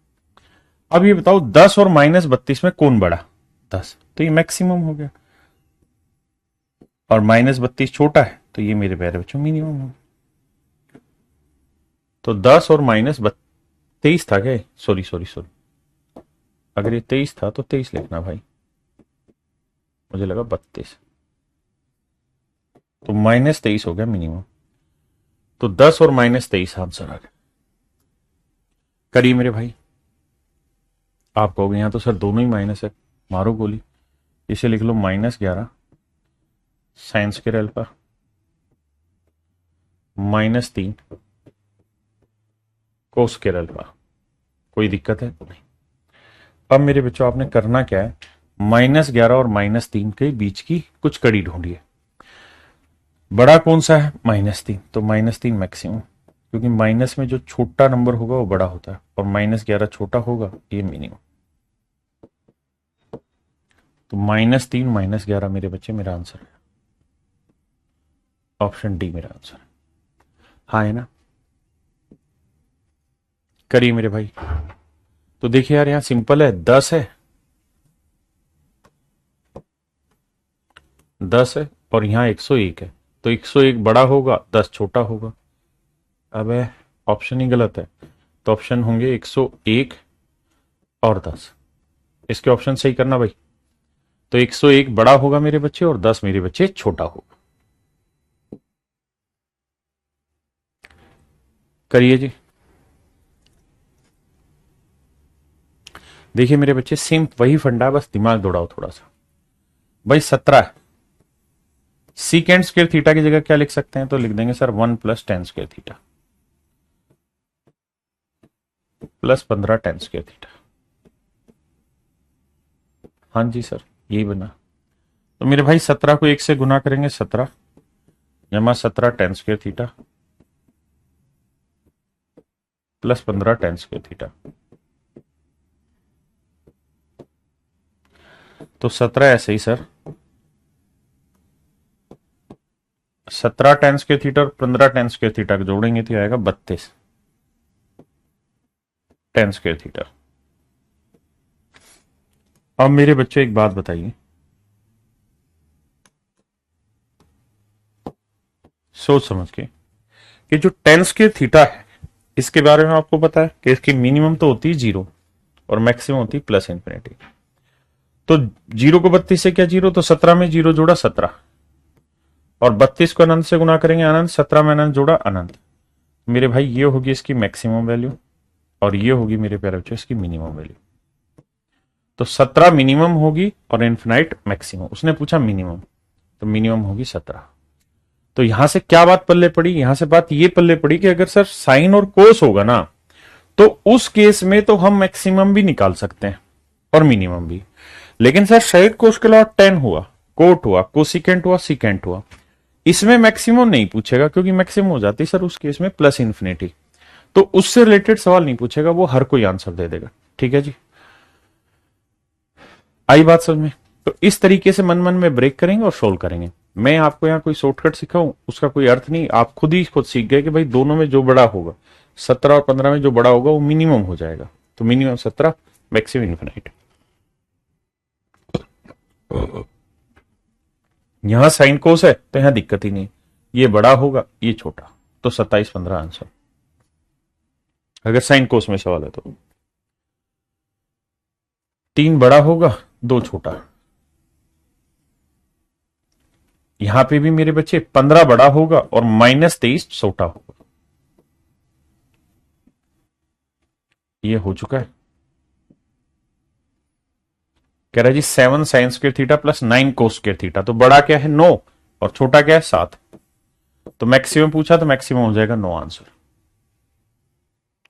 अब ये बताओ 10 और -32 में कौन बड़ा? 10, तो ये मैक्सिमम हो गया। और -32 छोटा है, तो ये मेरे प्यारे बच्चों मिनिमम हो गया। तो 10 और 23 था क्या? सॉरी सॉरी सॉरी, अगर ये 23 था तो 23 लिखना भाई, मुझे लगा 32। तो -23 हो गया मिनिमम। तो 10 और -23 आंसर आ गया। करिए मेरे भाई। आप कहोगे यहां तो सर दोनों ही माइनस है, मारो गोली। इसे लिख लो -11 sine square alpha -3 cos square alpha. कोई दिक्कत है? नहीं। अब मेरे बच्चों आपने करना क्या है, -11 और -3 के बीच की कुछ कड़ी ढूंढिए। बड़ा कौन सा है? -3, तो -3 मैक्सिमम, क्योंकि माइनस में जो छोटा नंबर होगा वो बड़ा होता है और -11 छोटा होगा, ये मिनिमम। तो -3 -11 मेरे बच्चे मेरा आंसर है। ऑप्शन डी मेरा आंसर है। हाँ है ना? करिए मेरे भाई। तो देखिए यार, यहां सिंपल है, 10 है, 10 है और यहां 101 है। तो 101 बड़ा होगा, 10 छोटा होगा। अब है, ऑप्शन ही गलत है। तो ऑप्शन होंगे 101 और 10। इसके ऑप्शन सही करना भाई। तो 101 बड़ा होगा मेरे बच्चे और 10 मेरे बच्चे छोटा होगा। करिए जी। देखिए मेरे बच्चे, सेम वही फंडा, बस दिमाग दौड़ाओ थोड़ा सा। भाई 17 सीकेंड स्क्वायर थीटा की जगह क्या लिख सकते हैं? तो लिख देंगे sir 1 + tan square theta +15 tan square theta. हाँ जी सर, यही बना। तो मेरे भाई 17 को 1 से गुना करेंगे, 17 जमा 17 tan square theta +15 tan square theta. तो 17 ऐसे ही सर, 17 tan स्क्वायर थीटा और 15 tan स्क्वायर थीटा को जोड़ेंगे तो आएगा 32 tan स्क्वायर थीटा। अब मेरे बच्चों एक बात बताइए, सोच समझ के, कि जो tan स्क्वायर थीटा है, इसके बारे में आपको पता है कि इसकी मिनिमम तो होती है 0 और मैक्सिमम होती है +∞। तो 0 को 32 से क्या जीरो, तो 17 में 0 जोड़ा 17 और 32 को अनंत से गुना करेंगे अनंत, 17 में अनंत जोड़ा अनंत। मेरे भाई ये होगी इसकी मैक्सिमम वैल्यू और ये होगी मेरे प्यारे बच्चों इसकी मिनिमम वैल्यू। तो 17 मिनिमम होगी और इन्फिनाइट मैक्सिमम। उसने पूछा मिनिमम, तो मिनिमम होगी 17। तो यहां से क्या बात पल्ले पड़ी? यहां से बात ये पल्ले पड़ी कि अगर सर साइन और कोस होगा ना, तो उस केस में तो हम मैक्सिमम भी निकाल सकते हैं और मिनिमम भी। लेकिन सर साइड कोस के अलावा टेन हुआ, कोट हुआ, कोसिकेंट हुआ, सिकेंट हुआ, इसमें मैक्सिमम नहीं पूछेगा, क्योंकि मैक्सिमम हो जाती सर उस केस में +∞। तो उससे रिलेटेड सवाल नहीं पूछेगा, वो हर कोई आंसर दे देगा। ठीक है जी, आई बात समझ में? तो इस तरीके से मन मन में ब्रेक करेंगे और सोल्व करेंगे। मैं आपको यहां कोई शॉर्टकट सिखाऊं उसका कोई अर्थ नहीं, आप खुद ही खुद सीख गए कि भाई दोनों में जो बड़ा होगा, 17 और 15 में जो बड़ा होगा वो मिनिमम हो जाएगा। तो मिनिमम 17, मैक्सिमम इन्फिनाइट। यहां साइन कोस है तो यहां दिक्कत ही नहीं, ये बड़ा होगा ये छोटा। तो 27 15 आंसर, अगर साइन कोस में सवाल है तो। 3 बड़ा होगा 2 छोटा। यहां पे भी मेरे बच्चे 15 बड़ा होगा और -23 छोटा होगा। ये हो चुका है। कह रहा है जी 7 साइन स्क्वायर थीटा +9 कोस स्क्वायर थीटा। तो बड़ा क्या है 9 और छोटा क्या है 7। तो मैक्सिमम पूछा तो मैक्सिमम हो जाएगा 9 आंसर।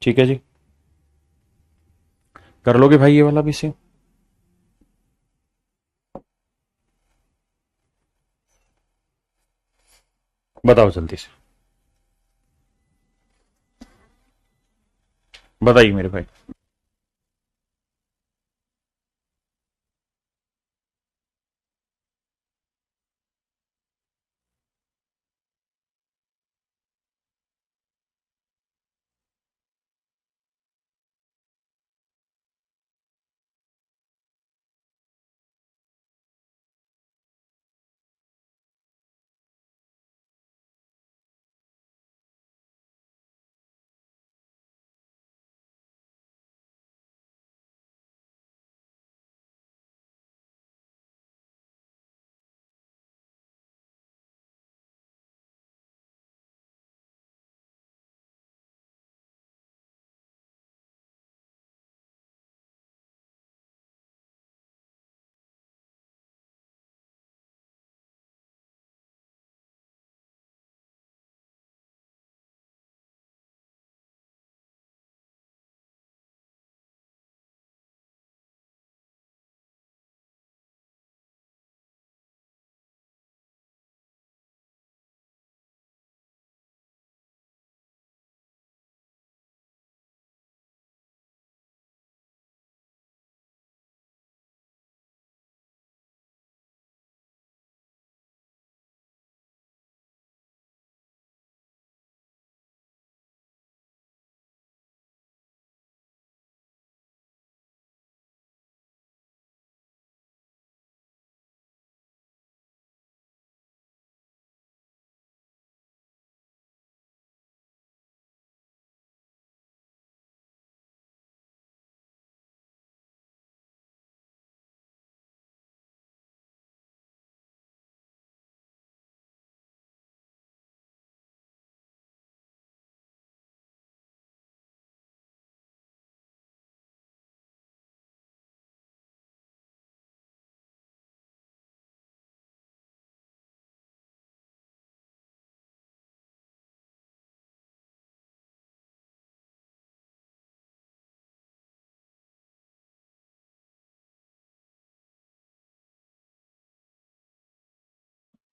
ठीक है जी, कर लोगे भाई ये वाला भी सेम? बताओ जल्दी से, बताइए मेरे भाई।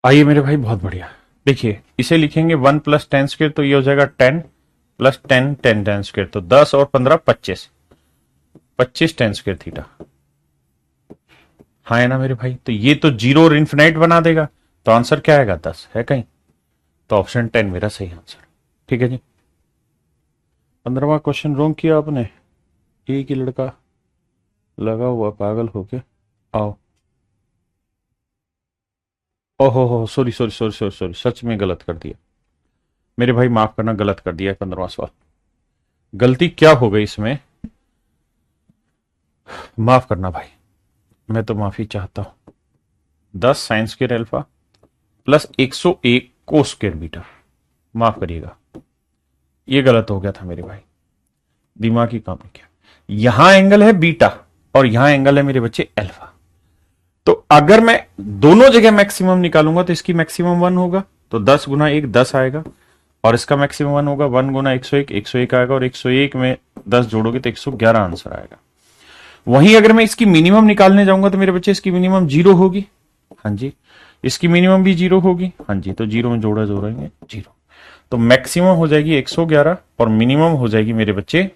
आइए मेरे भाई, बहुत बढ़िया। देखिए, इसे लिखेंगे 1 + 10 स्क्वायर, तो ये हो जाएगा 10 + 10 10 स्क्वायर, तो 10 और 15 25, 25 tan स्क्वायर थीटा। हाँ है ना मेरे भाई? तो ये तो जीरो और इन्फिनाइट बना देगा, तो आंसर क्या आएगा? 10 है कहीं? तो ऑप्शन 10 मेरा सही आंसर। ठीक है जी। 15वां क्वेश्चन रॉन्ग किया आपने। एक ही लड़का लगा हुआ पागल होके। आओ। ओहो हो, sorry sorry sorry sorry sorry, सच में गलत कर दिया मेरे भाई, माफ करना, गलत कर दिया है 15वां सवाल। गलती क्या हो गई इसमें? माफ करना भाई, मैं तो माफी चाहता हूं। 10 sin² alpha plus 101 cos² beta. माफ करिएगा, ये गलत हो गया था मेरे भाई, दिमाग की काम नहीं किया। यहां एंगल है बीटा और यहां एंगल है मेरे बच्चे अल्फा। तो अगर मैं दोनों जगह मैक्सिमम निकालूंगा तो इसकी मैक्सिमम 1 होगा, तो 10 × 1 10 आएगा, और इसका मैक्सिमम 1 होगा, 1 × 101 101 आएगा, और 101 में 10 जोड़ोगे तो 111 आंसर आएगा। वहीं अगर मैं इसकी मिनिमम निकालने जाऊंगा तो मेरे बच्चे इसकी मिनिमम 0 होगी। हाँ जी, इसकी मिनिमम भी 0 होगी। हाँ जी, तो 0 में जोड़ा जोड़ेंगे 0, तो मैक्सिमम हो जाएगी 111 और मिनिमम हो जाएगी मेरे बच्चे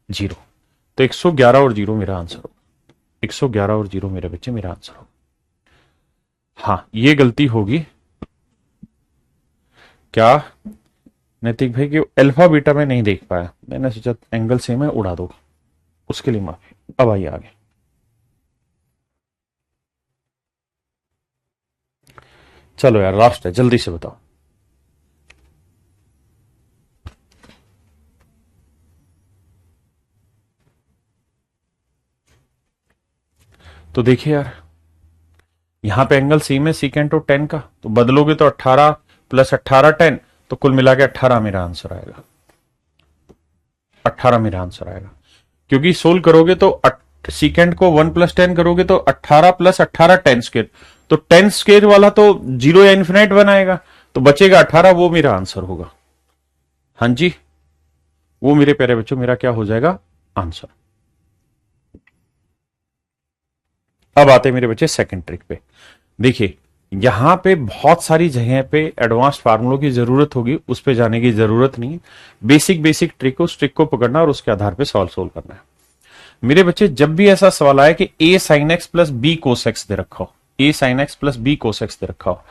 0। तो 111 और 0 मेरा आंसर होगा। 111 और 0 मेरे बच्चे मेरा आंसर होगा। हाँ, ये गलती होगी क्या नैतिक भाई, कि अल्फा बीटा में नहीं देख पाया, मैंने सोचा एंगल सेम है उड़ा दो, उसके लिए माफी। अब आइए आगे। चलो यार, लास्ट है, जल्दी से बताओ। तो देखिए यार, यहां पे एंगल सेम है सीकेंट और टेन का, तो बदलोगे तो 18 + 18 10, तो कुल मिला के 18 मेरा आंसर आएगा। 18 मेरा आंसर आएगा, क्योंकि सोल्व करोगे तो सीकेंड को 1 + 10 करोगे तो 18 + 18 10 स्क्वायर, तो 10 स्क्वायर वाला तो जीरो या इन्फिनाइट बनाएगा, तो बचेगा 18, वो मेरा आंसर होगा। हाँ जी, वो मेरे प्यारे बच्चों मेरा क्या हो जाएगा? आंसर। अब आते हैं मेरे बच्चे सेकंड ट्रिक पे। देखिए, यहां पे बहुत सारी जगह पे एडवांस फार्मूलों की जरूरत होगी, उस पे जाने की जरूरत नहीं है। बेसिक बेसिक ट्रिक, उस ट्रिक को पकड़ना और उसके आधार पे सवाल सोल्व करना है। मेरे बच्चे, जब भी ऐसा सवाल आए कि a sin x plus b cos x दे रखा हो, a sin x plus b cos x दे रखा हो,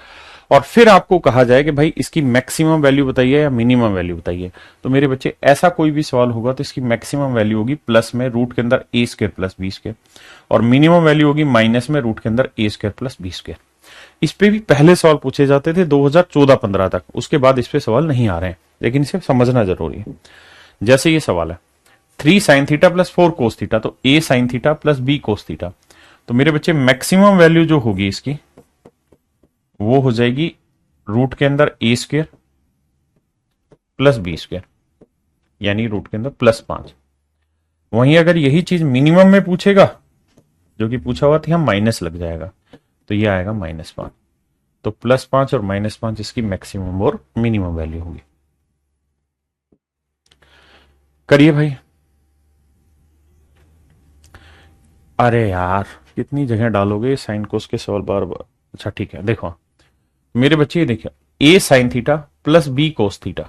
और फिर आपको कहा जाए कि भाई इसकी मैक्सिमम वैल्यू बताइए या मिनिमम वैल्यू बताइए, तो मेरे बच्चे ऐसा कोई भी सवाल होगा तो इसकी मैक्सिमम वैल्यू होगी प्लस में रूट के अंदर a² प्लस b², और मिनिमम वैल्यू होगी माइनस में रूट के अंदर a² प्लस b²। इस पे भी पहले सवाल पूछे जाते थे 2014-15 तक, उसके बाद इस पे सवाल नहीं आ रहे हैं, लेकिन इसे समझना जरूरी है। जैसे ये सवाल है 3 sin θ प्लस 4 cos θ, तो a sin θ plus b cos θ, तो मेरे बच्चे मैक्सिमम वैल्यू जो होगी इसकी, वो हो जाएगी रूट के अंदर a² प्लस b², यानी रूट के अंदर +5। वहीं अगर यही चीज मिनिमम में पूछेगा, जो कि पूछा हुआ था, यहां माइनस लग जाएगा, तो ये आएगा -5। तो +5 और -5 इसकी मैक्सिमम और मिनिमम वैल्यू होगी। करिए भाई। अरे यार, कितनी जगह डालोगे साइन कोस के सवाल बार बार। अच्छा ठीक है, देखो मेरे बच्चे, ये देखिए, a sin θ plus b cos θ,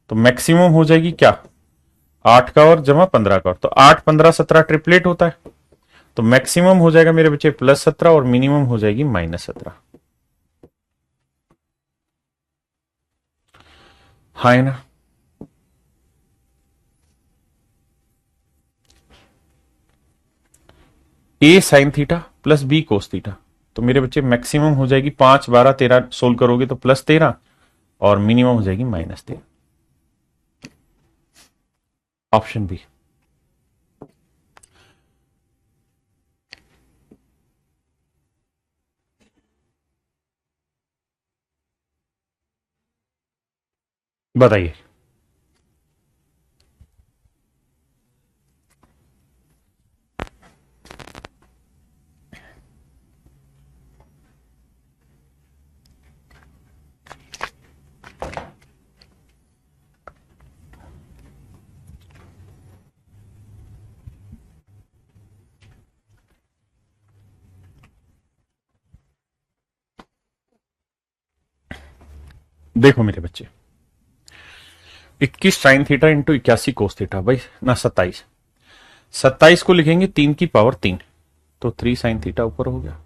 तो मैक्सिमम हो जाएगी क्या? 8 का और जमा 15 का और, तो 8 15 17 ट्रिपलेट होता है, तो मैक्सिमम हो जाएगा मेरे बच्चे +17 और मिनिमम हो जाएगी -17। हाँ है ना? a sin θ plus b cos θ, तो मेरे बच्चे मैक्सिमम हो जाएगी 5 12 13, सोल्व करोगे तो +13, और मिनिमम हो जाएगी -13। Option B. बताइए। देखो मेरे बच्चे, 21 sine theta into 81 cos theta, भाई ना 27, 27 को लिखेंगे 3 की पावर 3, तो 3 साइन थीटा ऊपर हो गया।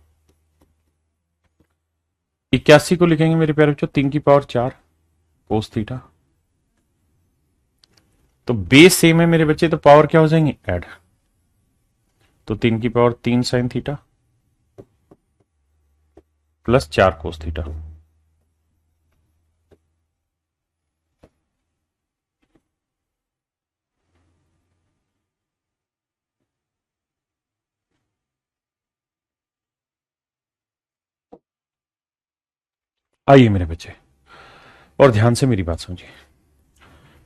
81 को लिखेंगे मेरे प्यारे बच्चों 3 की पावर 4 कोस थीटा, तो बेस सेम है मेरे बच्चे, तो पावर क्या हो जाएंगे ऐड, तो 3 की power 3 sine theta plus 4 cos theta. आइए मेरे बच्चे और ध्यान से मेरी बात समझिए,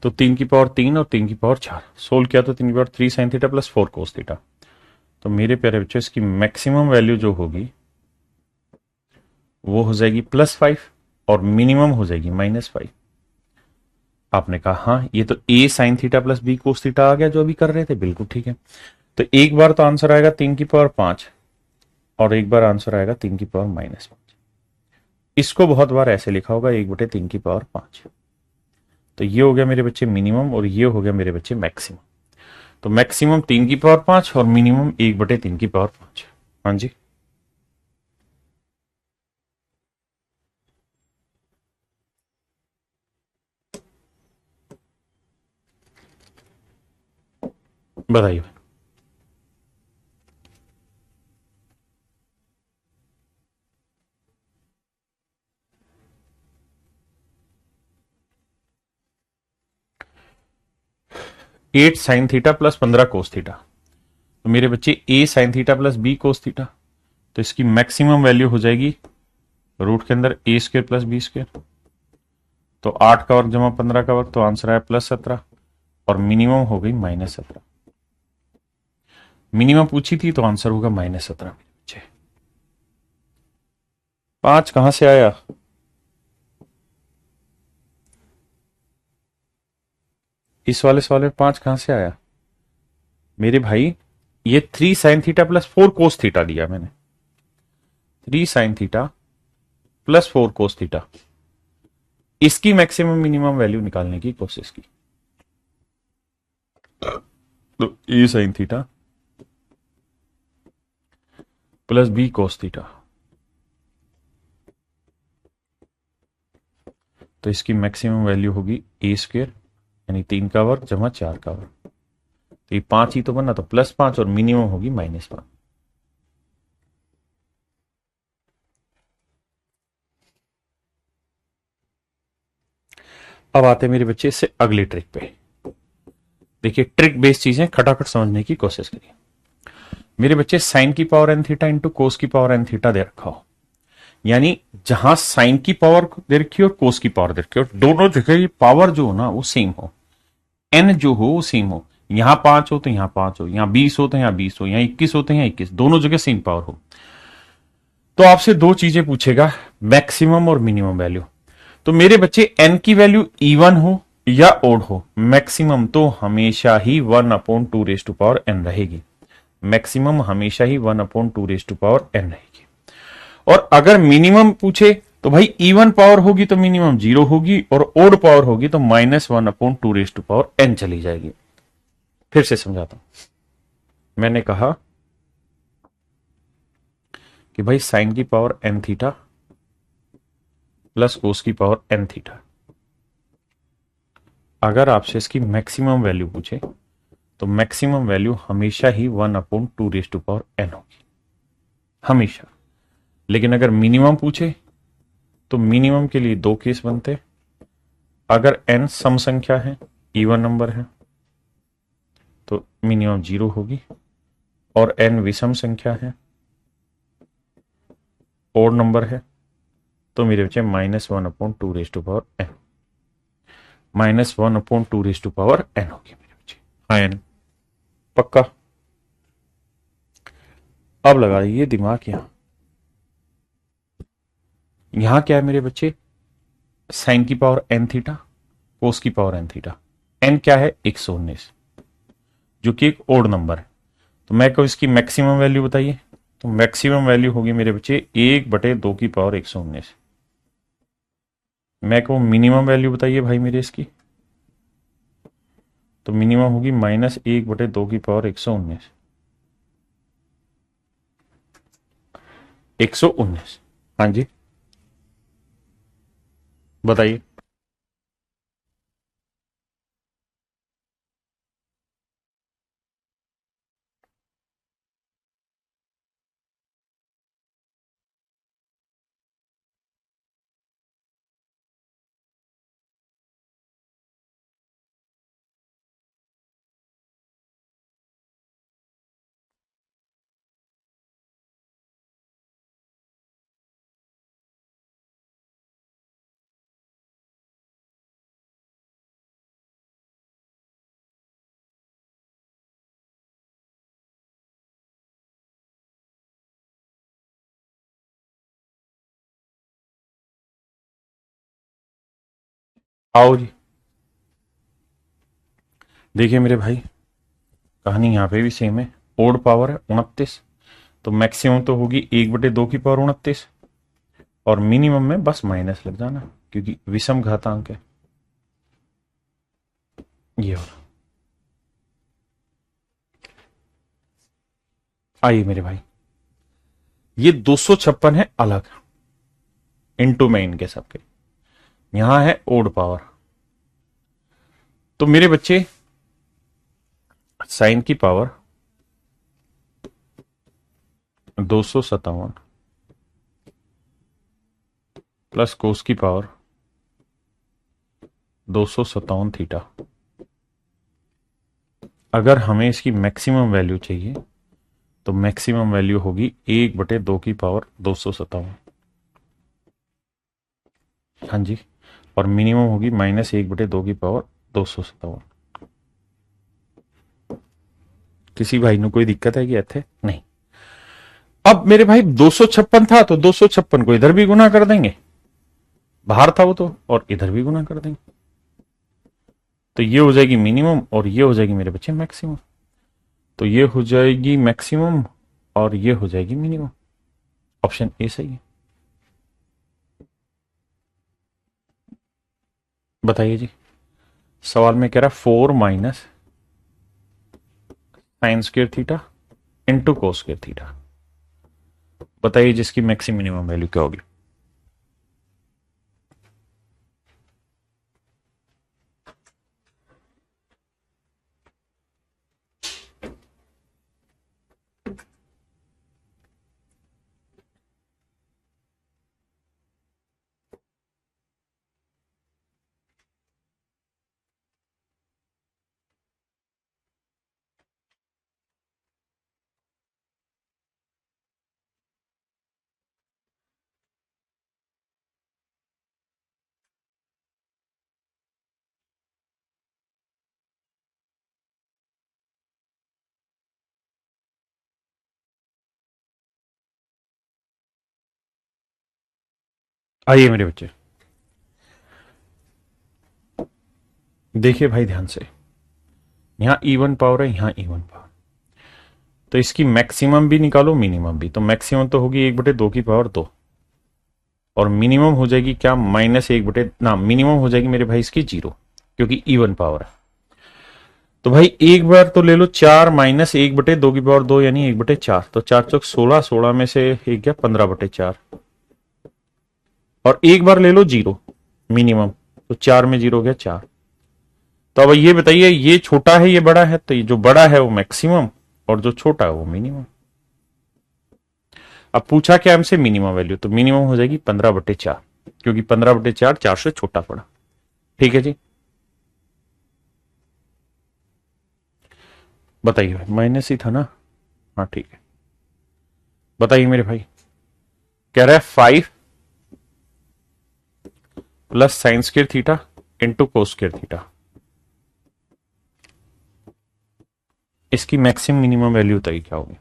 तो 3 की पावर 3 और 3 की पावर 4 सोल्व किया तो 3 की power 3 sine theta plus 4 cos theta, तो मेरे प्यारे बच्चों इसकी मैक्सिमम वैल्यू जो होगी वो हो जाएगी +5 और मिनिमम हो जाएगी -5। आपने कहा हाँ ये तो a sine theta plus b cos theta आ गया जो अभी कर रहे थे, बिल्कुल ठीक है। तो एक बार तो आंसर आएगा 3 की पावर 5 और एक बार आंसर आएगा 3 की पावर -5। इसको बहुत बार ऐसे लिखा होगा 1/3 की पावर 5। तो ये हो गया मेरे बच्चे मिनिमम और ये हो गया मेरे बच्चे मैक्सिमम। तो मैक्सिमम 3 की पावर 5 और मिनिमम 1/3 की पावर 5। हाँ जी, बताइए। 8 साइन थीटा प्लस 15 कोस थीटा, तो मेरे बच्चे a sine theta plus b cos theta, तो इसकी मैक्सिमम वैल्यू हो जाएगी रूट के अंदर a square plus B square, तो 8 का वर्ग जमा 15 का वर्ग, तो आंसर आया +17 और मिनिमम हो गई -17। मिनिमम पूछी थी तो आंसर होगा -17। बच्चे 5 कहां से आया? इस वाले सवाल में 5 कहां से आया मेरे भाई? ये 3 sine theta plus 4 cos theta दिया मैंने, 3 sine theta plus 4 cos theta, इसकी मैक्सिमम मिनिमम वैल्यू निकालने की कोशिश की। तो a sine theta plus b cos theta, तो इसकी मैक्सिमम वैल्यू होगी ए स्क्र यानी 3 का वर्ग जमा 4 का वर्ग, तो ये 5 ही तो बना, तो +5 और मिनिमम होगी -5। अब आते मेरे बच्चे इससे अगली ट्रिक पे। देखिए ट्रिक बेस्ड चीजें खटाखट समझने की कोशिश करिए। मेरे बच्चे साइन की power n theta into cos की पावर n थीटा दे रखा हो, यानी जहां साइन की पावर दे रखी हो और कोस की पावर दे रखी हो, दोनों जगह ये पावर जो हो ना वो सेम हो, n जो हो वो सेम हो, यहां 5 हो तो यहां 5 हो, यहां 20 हो तो यहां 20 हो, यहां 21 हो तो यहां 21, दोनों जगह सेम पावर हो। तो आपसे दो चीजें पूछेगा, मैक्सिमम और मिनिमम वैल्यू। तो मेरे बच्चे n की वैल्यू इवन हो या ओड हो, मैक्सिमम तो हमेशा ही 1/2n रहेगी, मैक्सिमम हमेशा ही 1/2n रहेगी। और अगर मिनिमम पूछे तो भाई इवन पावर होगी तो मिनिमम 0 होगी और ओड पावर होगी तो -1/2n चली जाएगी। फिर से समझाता हूं, मैंने कहा कि भाई साइन की power n theta plus cos की पावर n थीटा, अगर आपसे इसकी मैक्सिमम वैल्यू पूछे तो मैक्सिमम वैल्यू हमेशा ही 1/2n होगी, हमेशा। लेकिन अगर मिनिमम पूछे तो मिनिमम के लिए दो केस बनते, अगर n सम संख्या है, इवन नंबर है, तो मिनिमम 0 होगी, और n विषम संख्या है, ओड नंबर है, तो मेरे बच्चे -1/2n, -1/2n होगी मेरे बच्चे। हाँ n पक्का। अब लगाइए दिमाग यहां क्या है मेरे बच्चे, साइन की पावर n थीटा, कोस की पावर n थीटा, n क्या है 119 जो कि एक ओड नंबर है, तो मैं कहूं इसकी मैक्सिमम वैल्यू बताइए, तो मैक्सिमम वैल्यू होगी मेरे बच्चे 1/2 की पावर 119। मैं कहूँ मिनिमम वैल्यू बताइए भाई मेरे इसकी, तो मिनिमम होगी -1/2 की पावर 119। 119। हाँ जी, बताइए। आओ जी, देखिए मेरे भाई, कहानी यहाँ पे भी सेम है। ओड पावर है 29, तो मैक्सिमम तो होगी 1/2 की पावर 29, और मिनिमम में बस माइनस लग जाना, क्योंकि विषम घातांक है ये। और आइए मेरे भाई, ये 256 है अलग, इनटू में इनके सबके। यहां है ओड पावर, तो मेरे बच्चे साइन की पावर 257 प्लस कोस की पावर 257 थीटा। अगर हमें इसकी मैक्सिमम वैल्यू चाहिए, तो मैक्सिमम वैल्यू होगी 1/2 की पावर 257। हाँ जी, और मिनिमम होगी -1/2 की पावर 257। किसी भाई ने कोई दिक्कत है कि इतने नहीं? अब मेरे भाई 256 था, तो 256 को इधर भी गुना कर देंगे, बाहर था वो तो, और इधर भी गुना कर देंगे, तो ये हो जाएगी मिनिमम और ये हो जाएगी मेरे बच्चे मैक्सिमम। तो ये हो जाएगी मैक्सिमम और ये हो जाएगी मिनिमम। ऑप्शन ए सही है। बताइए जी, सवाल में कह रहा है 4 - sin² थीटा इंटू cos²थीटा। बताइए जिसकी मैक्सिमम मिनिमम वैल्यू क्या होगी? आइए मेरे बच्चे, देखिए भाई ध्यान से, यहां इवन पावर है, यहां इवन पावर, तो इसकी मैक्सिमम भी निकालो मिनिमम भी, तो मैक्सिमम तो होगी 1/2 की पावर 2, और मिनिमम हो जाएगी क्या, -1 ना, मिनिमम हो जाएगी मेरे भाई इसकी 0, क्योंकि इवन पावर है। तो भाई एक बार तो ले लो 4 - 1/2 की पावर 2, यानी 1/4, तो 4 × 4 = 16, 16 में से एक गया 15/4, और एक बार ले लो 0 मिनिमम, तो 4 में 0 गया 4। तो अब ये बताइए, ये छोटा है ये बड़ा है, तो ये जो बड़ा है वो मैक्सिमम और जो छोटा है वो मिनिमम। अब पूछा क्या हमसे मिनिमम वैल्यू, तो मिनिमम हो जाएगी 15/4, क्योंकि 15/4 4 से छोटा पड़ा। ठीक है जी, बताइए भाई, माइनस ही था ना? हाँ ठीक है, बताइए मेरे भाई। कह रहा है 5 + sin² थीटा इंटू cos²थीटा। इसकी मैक्सिमम मिनिमम वैल्यू बताइए क्या होगी?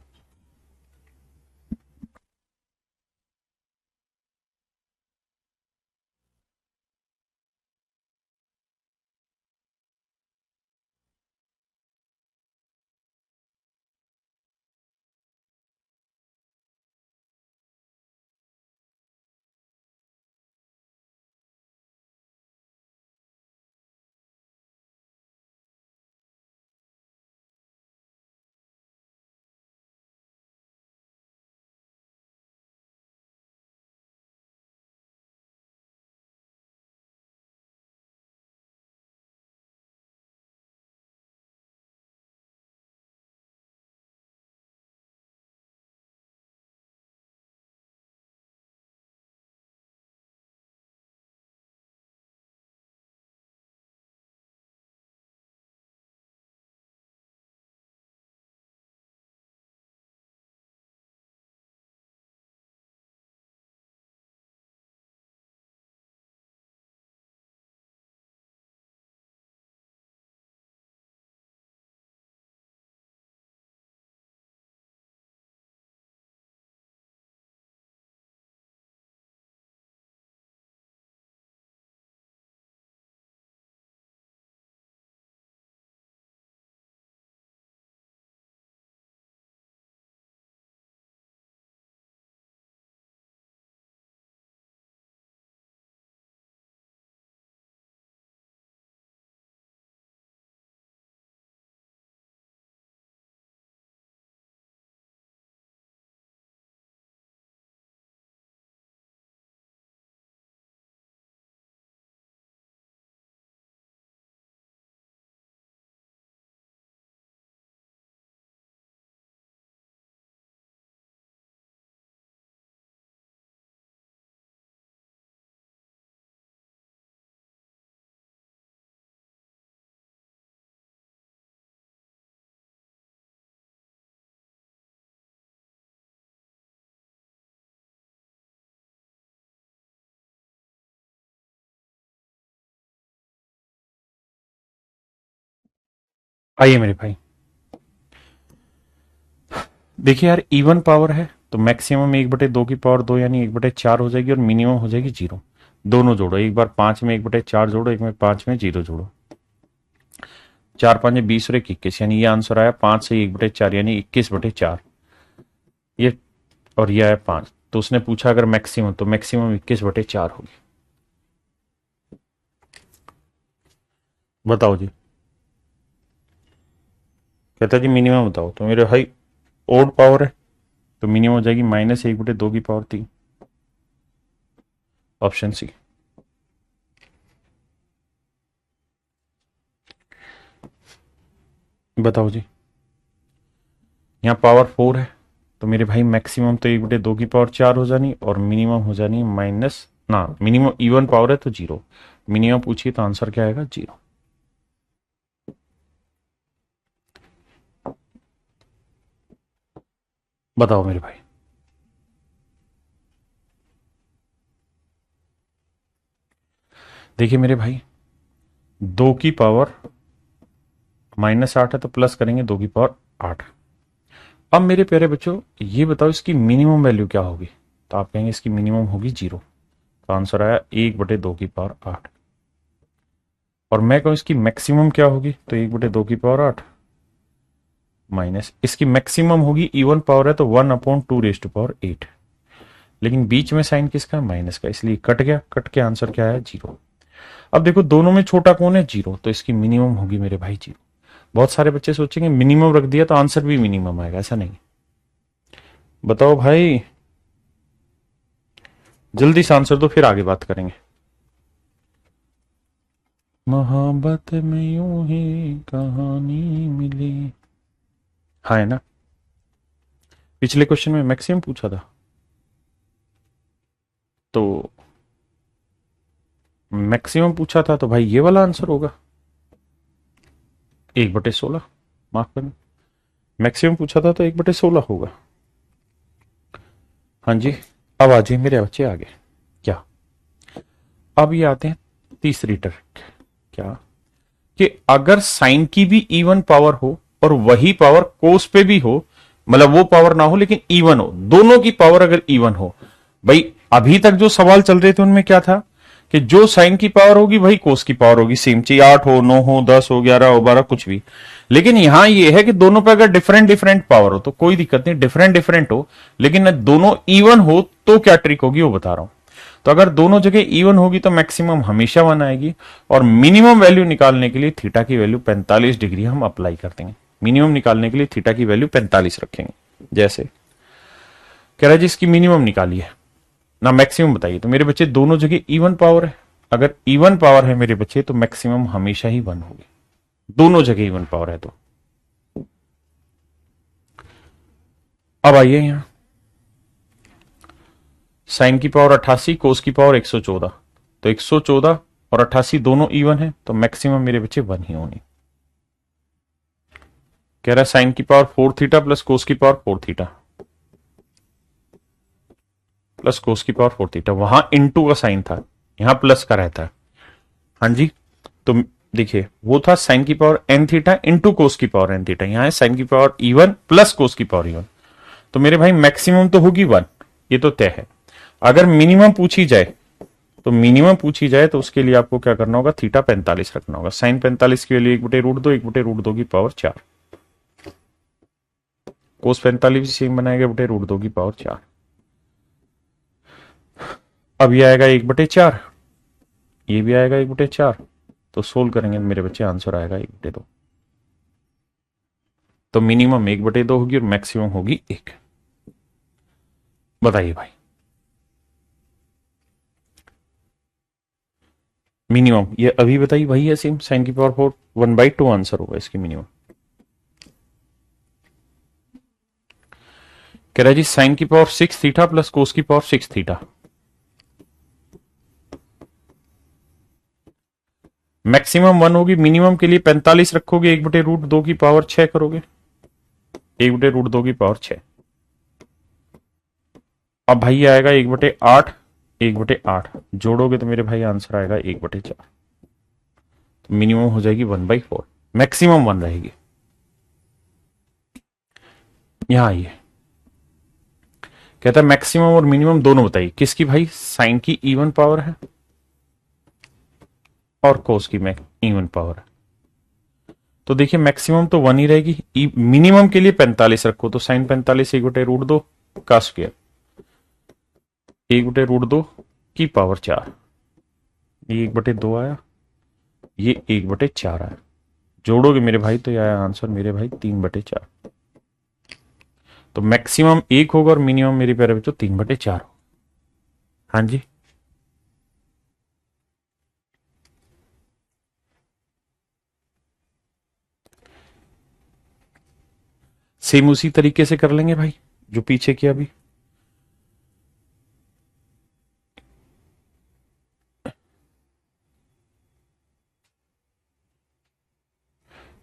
आइए मेरे भाई, देखिए यार इवन पावर है तो मैक्सिमम 1/2 की पावर 2 यानी 1/4 हो जाएगी और मिनिमम हो जाएगी 0। दोनों जोड़ो, एक बार 5 में 1/4 जोड़ो, एक में 5 में 0 जोड़ो। 4 5 20 और 21 यानी ये आंसर आया 5 से 1/4 यानी 21/4। ये और ये आया 5। तो उसने पूछा अगर मैक्सिमम, तो मैक्सिमम 21/4 होगी। बताओ जी। कहता जी मिनिमम बताओ, तो मेरे भाई ओड पावर है तो मिनिमम हो जाएगी -1/2 की पावर 3। Option C. बताओ जी। यहाँ पावर 4 है तो मेरे भाई मैक्सिमम तो 1/2 की पावर 4 हो जानी और मिनिमम हो जानी माइनस ना, मिनिमम इवन पावर है तो 0। मिनिमम पूछिए तो आंसर क्या आएगा 0। बताओ मेरे भाई। देखिए मेरे भाई, 2 की पावर -8 है तो प्लस करेंगे 2 की पावर 8। अब मेरे प्यारे बच्चों ये बताओ इसकी मिनिमम वैल्यू क्या होगी। तो आप कहेंगे इसकी मिनिमम होगी 0। तो आंसर आया 1/2 की पावर 8। और मैं कहूं इसकी मैक्सिमम क्या होगी, तो 1/2 की पावर 8 माइनस इसकी मैक्सिमम होगी, इवन पावर है तो 1/2 8। लेकिन बीच में साइन किसका, माइनस का, इसलिए कट गया, कट के आंसर क्या आया 0। अब देखो दोनों में छोटा कौन है, 0, तो इसकी मिनिमम होगी मेरे भाई 0। बहुत सारे बच्चे सोचेंगे मिनिमम रख दिया तो आंसर भी मिनिमम आएगा, ऐसा नहीं। बताओ भाई, जल्दी से आंसर दो फिर आगे बात करेंगे। मोहब्बत में यूं ही कहानी मिली, हाँ है ना। पिछले क्वेश्चन में मैक्सिमम पूछा था तो मैक्सिमम पूछा था तो भाई ये वाला आंसर होगा 1/16। माफ करना, मैक्सिमम पूछा था तो 1/16 होगा। हाँ जी। अब आ जाइए मेरे बच्चे आगे। क्या, अब ये आते हैं तीसरी ट्रिक। क्या, कि अगर साइन की भी इवन पावर हो और वही पावर कोस पे भी हो, मतलब वो पावर ना हो लेकिन इवन हो, दोनों की पावर अगर इवन हो। भाई अभी तक जो सवाल चल रहे थे उनमें क्या था कि जो साइन की पावर होगी वही कोस की पावर होगी, सेम चाहिए 8 हो, 9 हो, 10 हो, 11 हो, 12, कुछ भी। लेकिन यहां ये है कि दोनों पे अगर डिफरेंट डिफरेंट पावर हो तो कोई दिक्कत नहीं, डिफरेंट डिफरेंट हो, लेकिन दोनों इवन हो तो क्या ट्रिक होगी वो बता रहा हूं। तो अगर दोनों जगह इवन होगी तो मैक्सिमम हमेशा 1 आएगी और मिनिमम वैल्यू निकालने के लिए थीटा की वैल्यू 45 डिग्री हम अप्लाई कर देंगे। मिनिमम निकालने के लिए थीटा की वैल्यू 45 रखेंगे। जैसे कह रहा है जी इसकी मिनिमम निकालिए ना मैक्सिमम बताइए, तो मेरे बच्चे दोनों जगह इवन पावर है। अगर इवन पावर है मेरे बच्चे तो मैक्सिमम हमेशा ही 1 होगी, दोनों जगह इवन पावर है तो। अब आइए यहां, साइन की पावर 88, कोस की पावर 114। तो 114 और 88 दोनों इवन है तो मैक्सिमम मेरे बच्चे 1 ही होनी। कह रहा है साइन की पावर 4 थीटा प्लस कोस की पावर 4 थीटा प्लस कोस की पावर 4 थीटा। वहां इनटू का साइन था, यहां प्लस का रहता है। हाँ जी। तो देखिए वो था साइन की power N theta into cos की पावर एन थीटा, यहां है साइन की पावर इवन प्लस कोस की पावर इवन। तो मेरे भाई मैक्सिमम तो होगी 1, ये तो तय है। अगर मिनिमम पूछी जाए तो मिनिमम पूछी जाए तो उसके लिए आपको क्या करना होगा, थीटा 45 रखना होगा। साइन 45 की वैल्यू 1/√2, 1/√2 की पावर 4। कोस 45 भी सेम बनाएगा 1/√2 की पावर 4। अब ये आएगा 1/4, ये भी आएगा 1/4। तो सोल्व करेंगे मेरे बच्चे आंसर आएगा 1/2। तो मिनिमम 1/2 होगी और मैक्सिमम होगी 1। बताइए भाई, मिनिमम ये अभी बताइए, वही है सेम, साइन की पावर 4 1/2 आंसर होगा इसकी मिनिमम। कह रहा है जी साइन की पावर 6 थीटा प्लस कोस की पावर 6 थीटा। मैक्सिमम 1 होगी, मिनिमम के लिए 45 रखोगे, 1/√2 की पावर 6 करोगे, 1/√2 की पावर 6। अब भाई आएगा 1/8, 1/8 जोड़ोगे तो मेरे भाई आंसर आएगा 1/4। तो मिनिमम हो जाएगी 1/4, मैक्सिमम 1 रहेगी। यहां आइए, कहता है मैक्सिमम और मिनिमम दोनों बताइए। किसकी भाई? साइन की इवन पावर है और कोस की इवन पावर है। तो देखिए मैक्सिमम तो 1 ही रहेगी, मिनिमम के लिए 45 रखो, तो साइन 45 1/√2 का स्क्वायर 1/√2 की पावर 4, ये 1/2 आया, ये 1/4 आया। जोड़ोगे मेरे भाई तो यह आया आंसर मेरे भाई 3/4। तो मैक्सिमम 1 होगा और मिनिमम मेरे प्यारे बच्चों 3/4 होगा। हाँ जी, सेम उसी तरीके से कर लेंगे भाई जो पीछे किया अभी।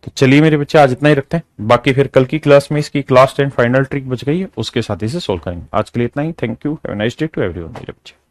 तो चलिए मेरे बच्चे आज इतना ही रखते हैं, बाकी फिर कल की क्लास में इसकी क्लास 10 फाइनल ट्रिक बच गई है, उसके साथ ही से सोल्व करेंगे। आज के लिए इतना ही। Thank you, have a nice day to everyone मेरे बच्चे।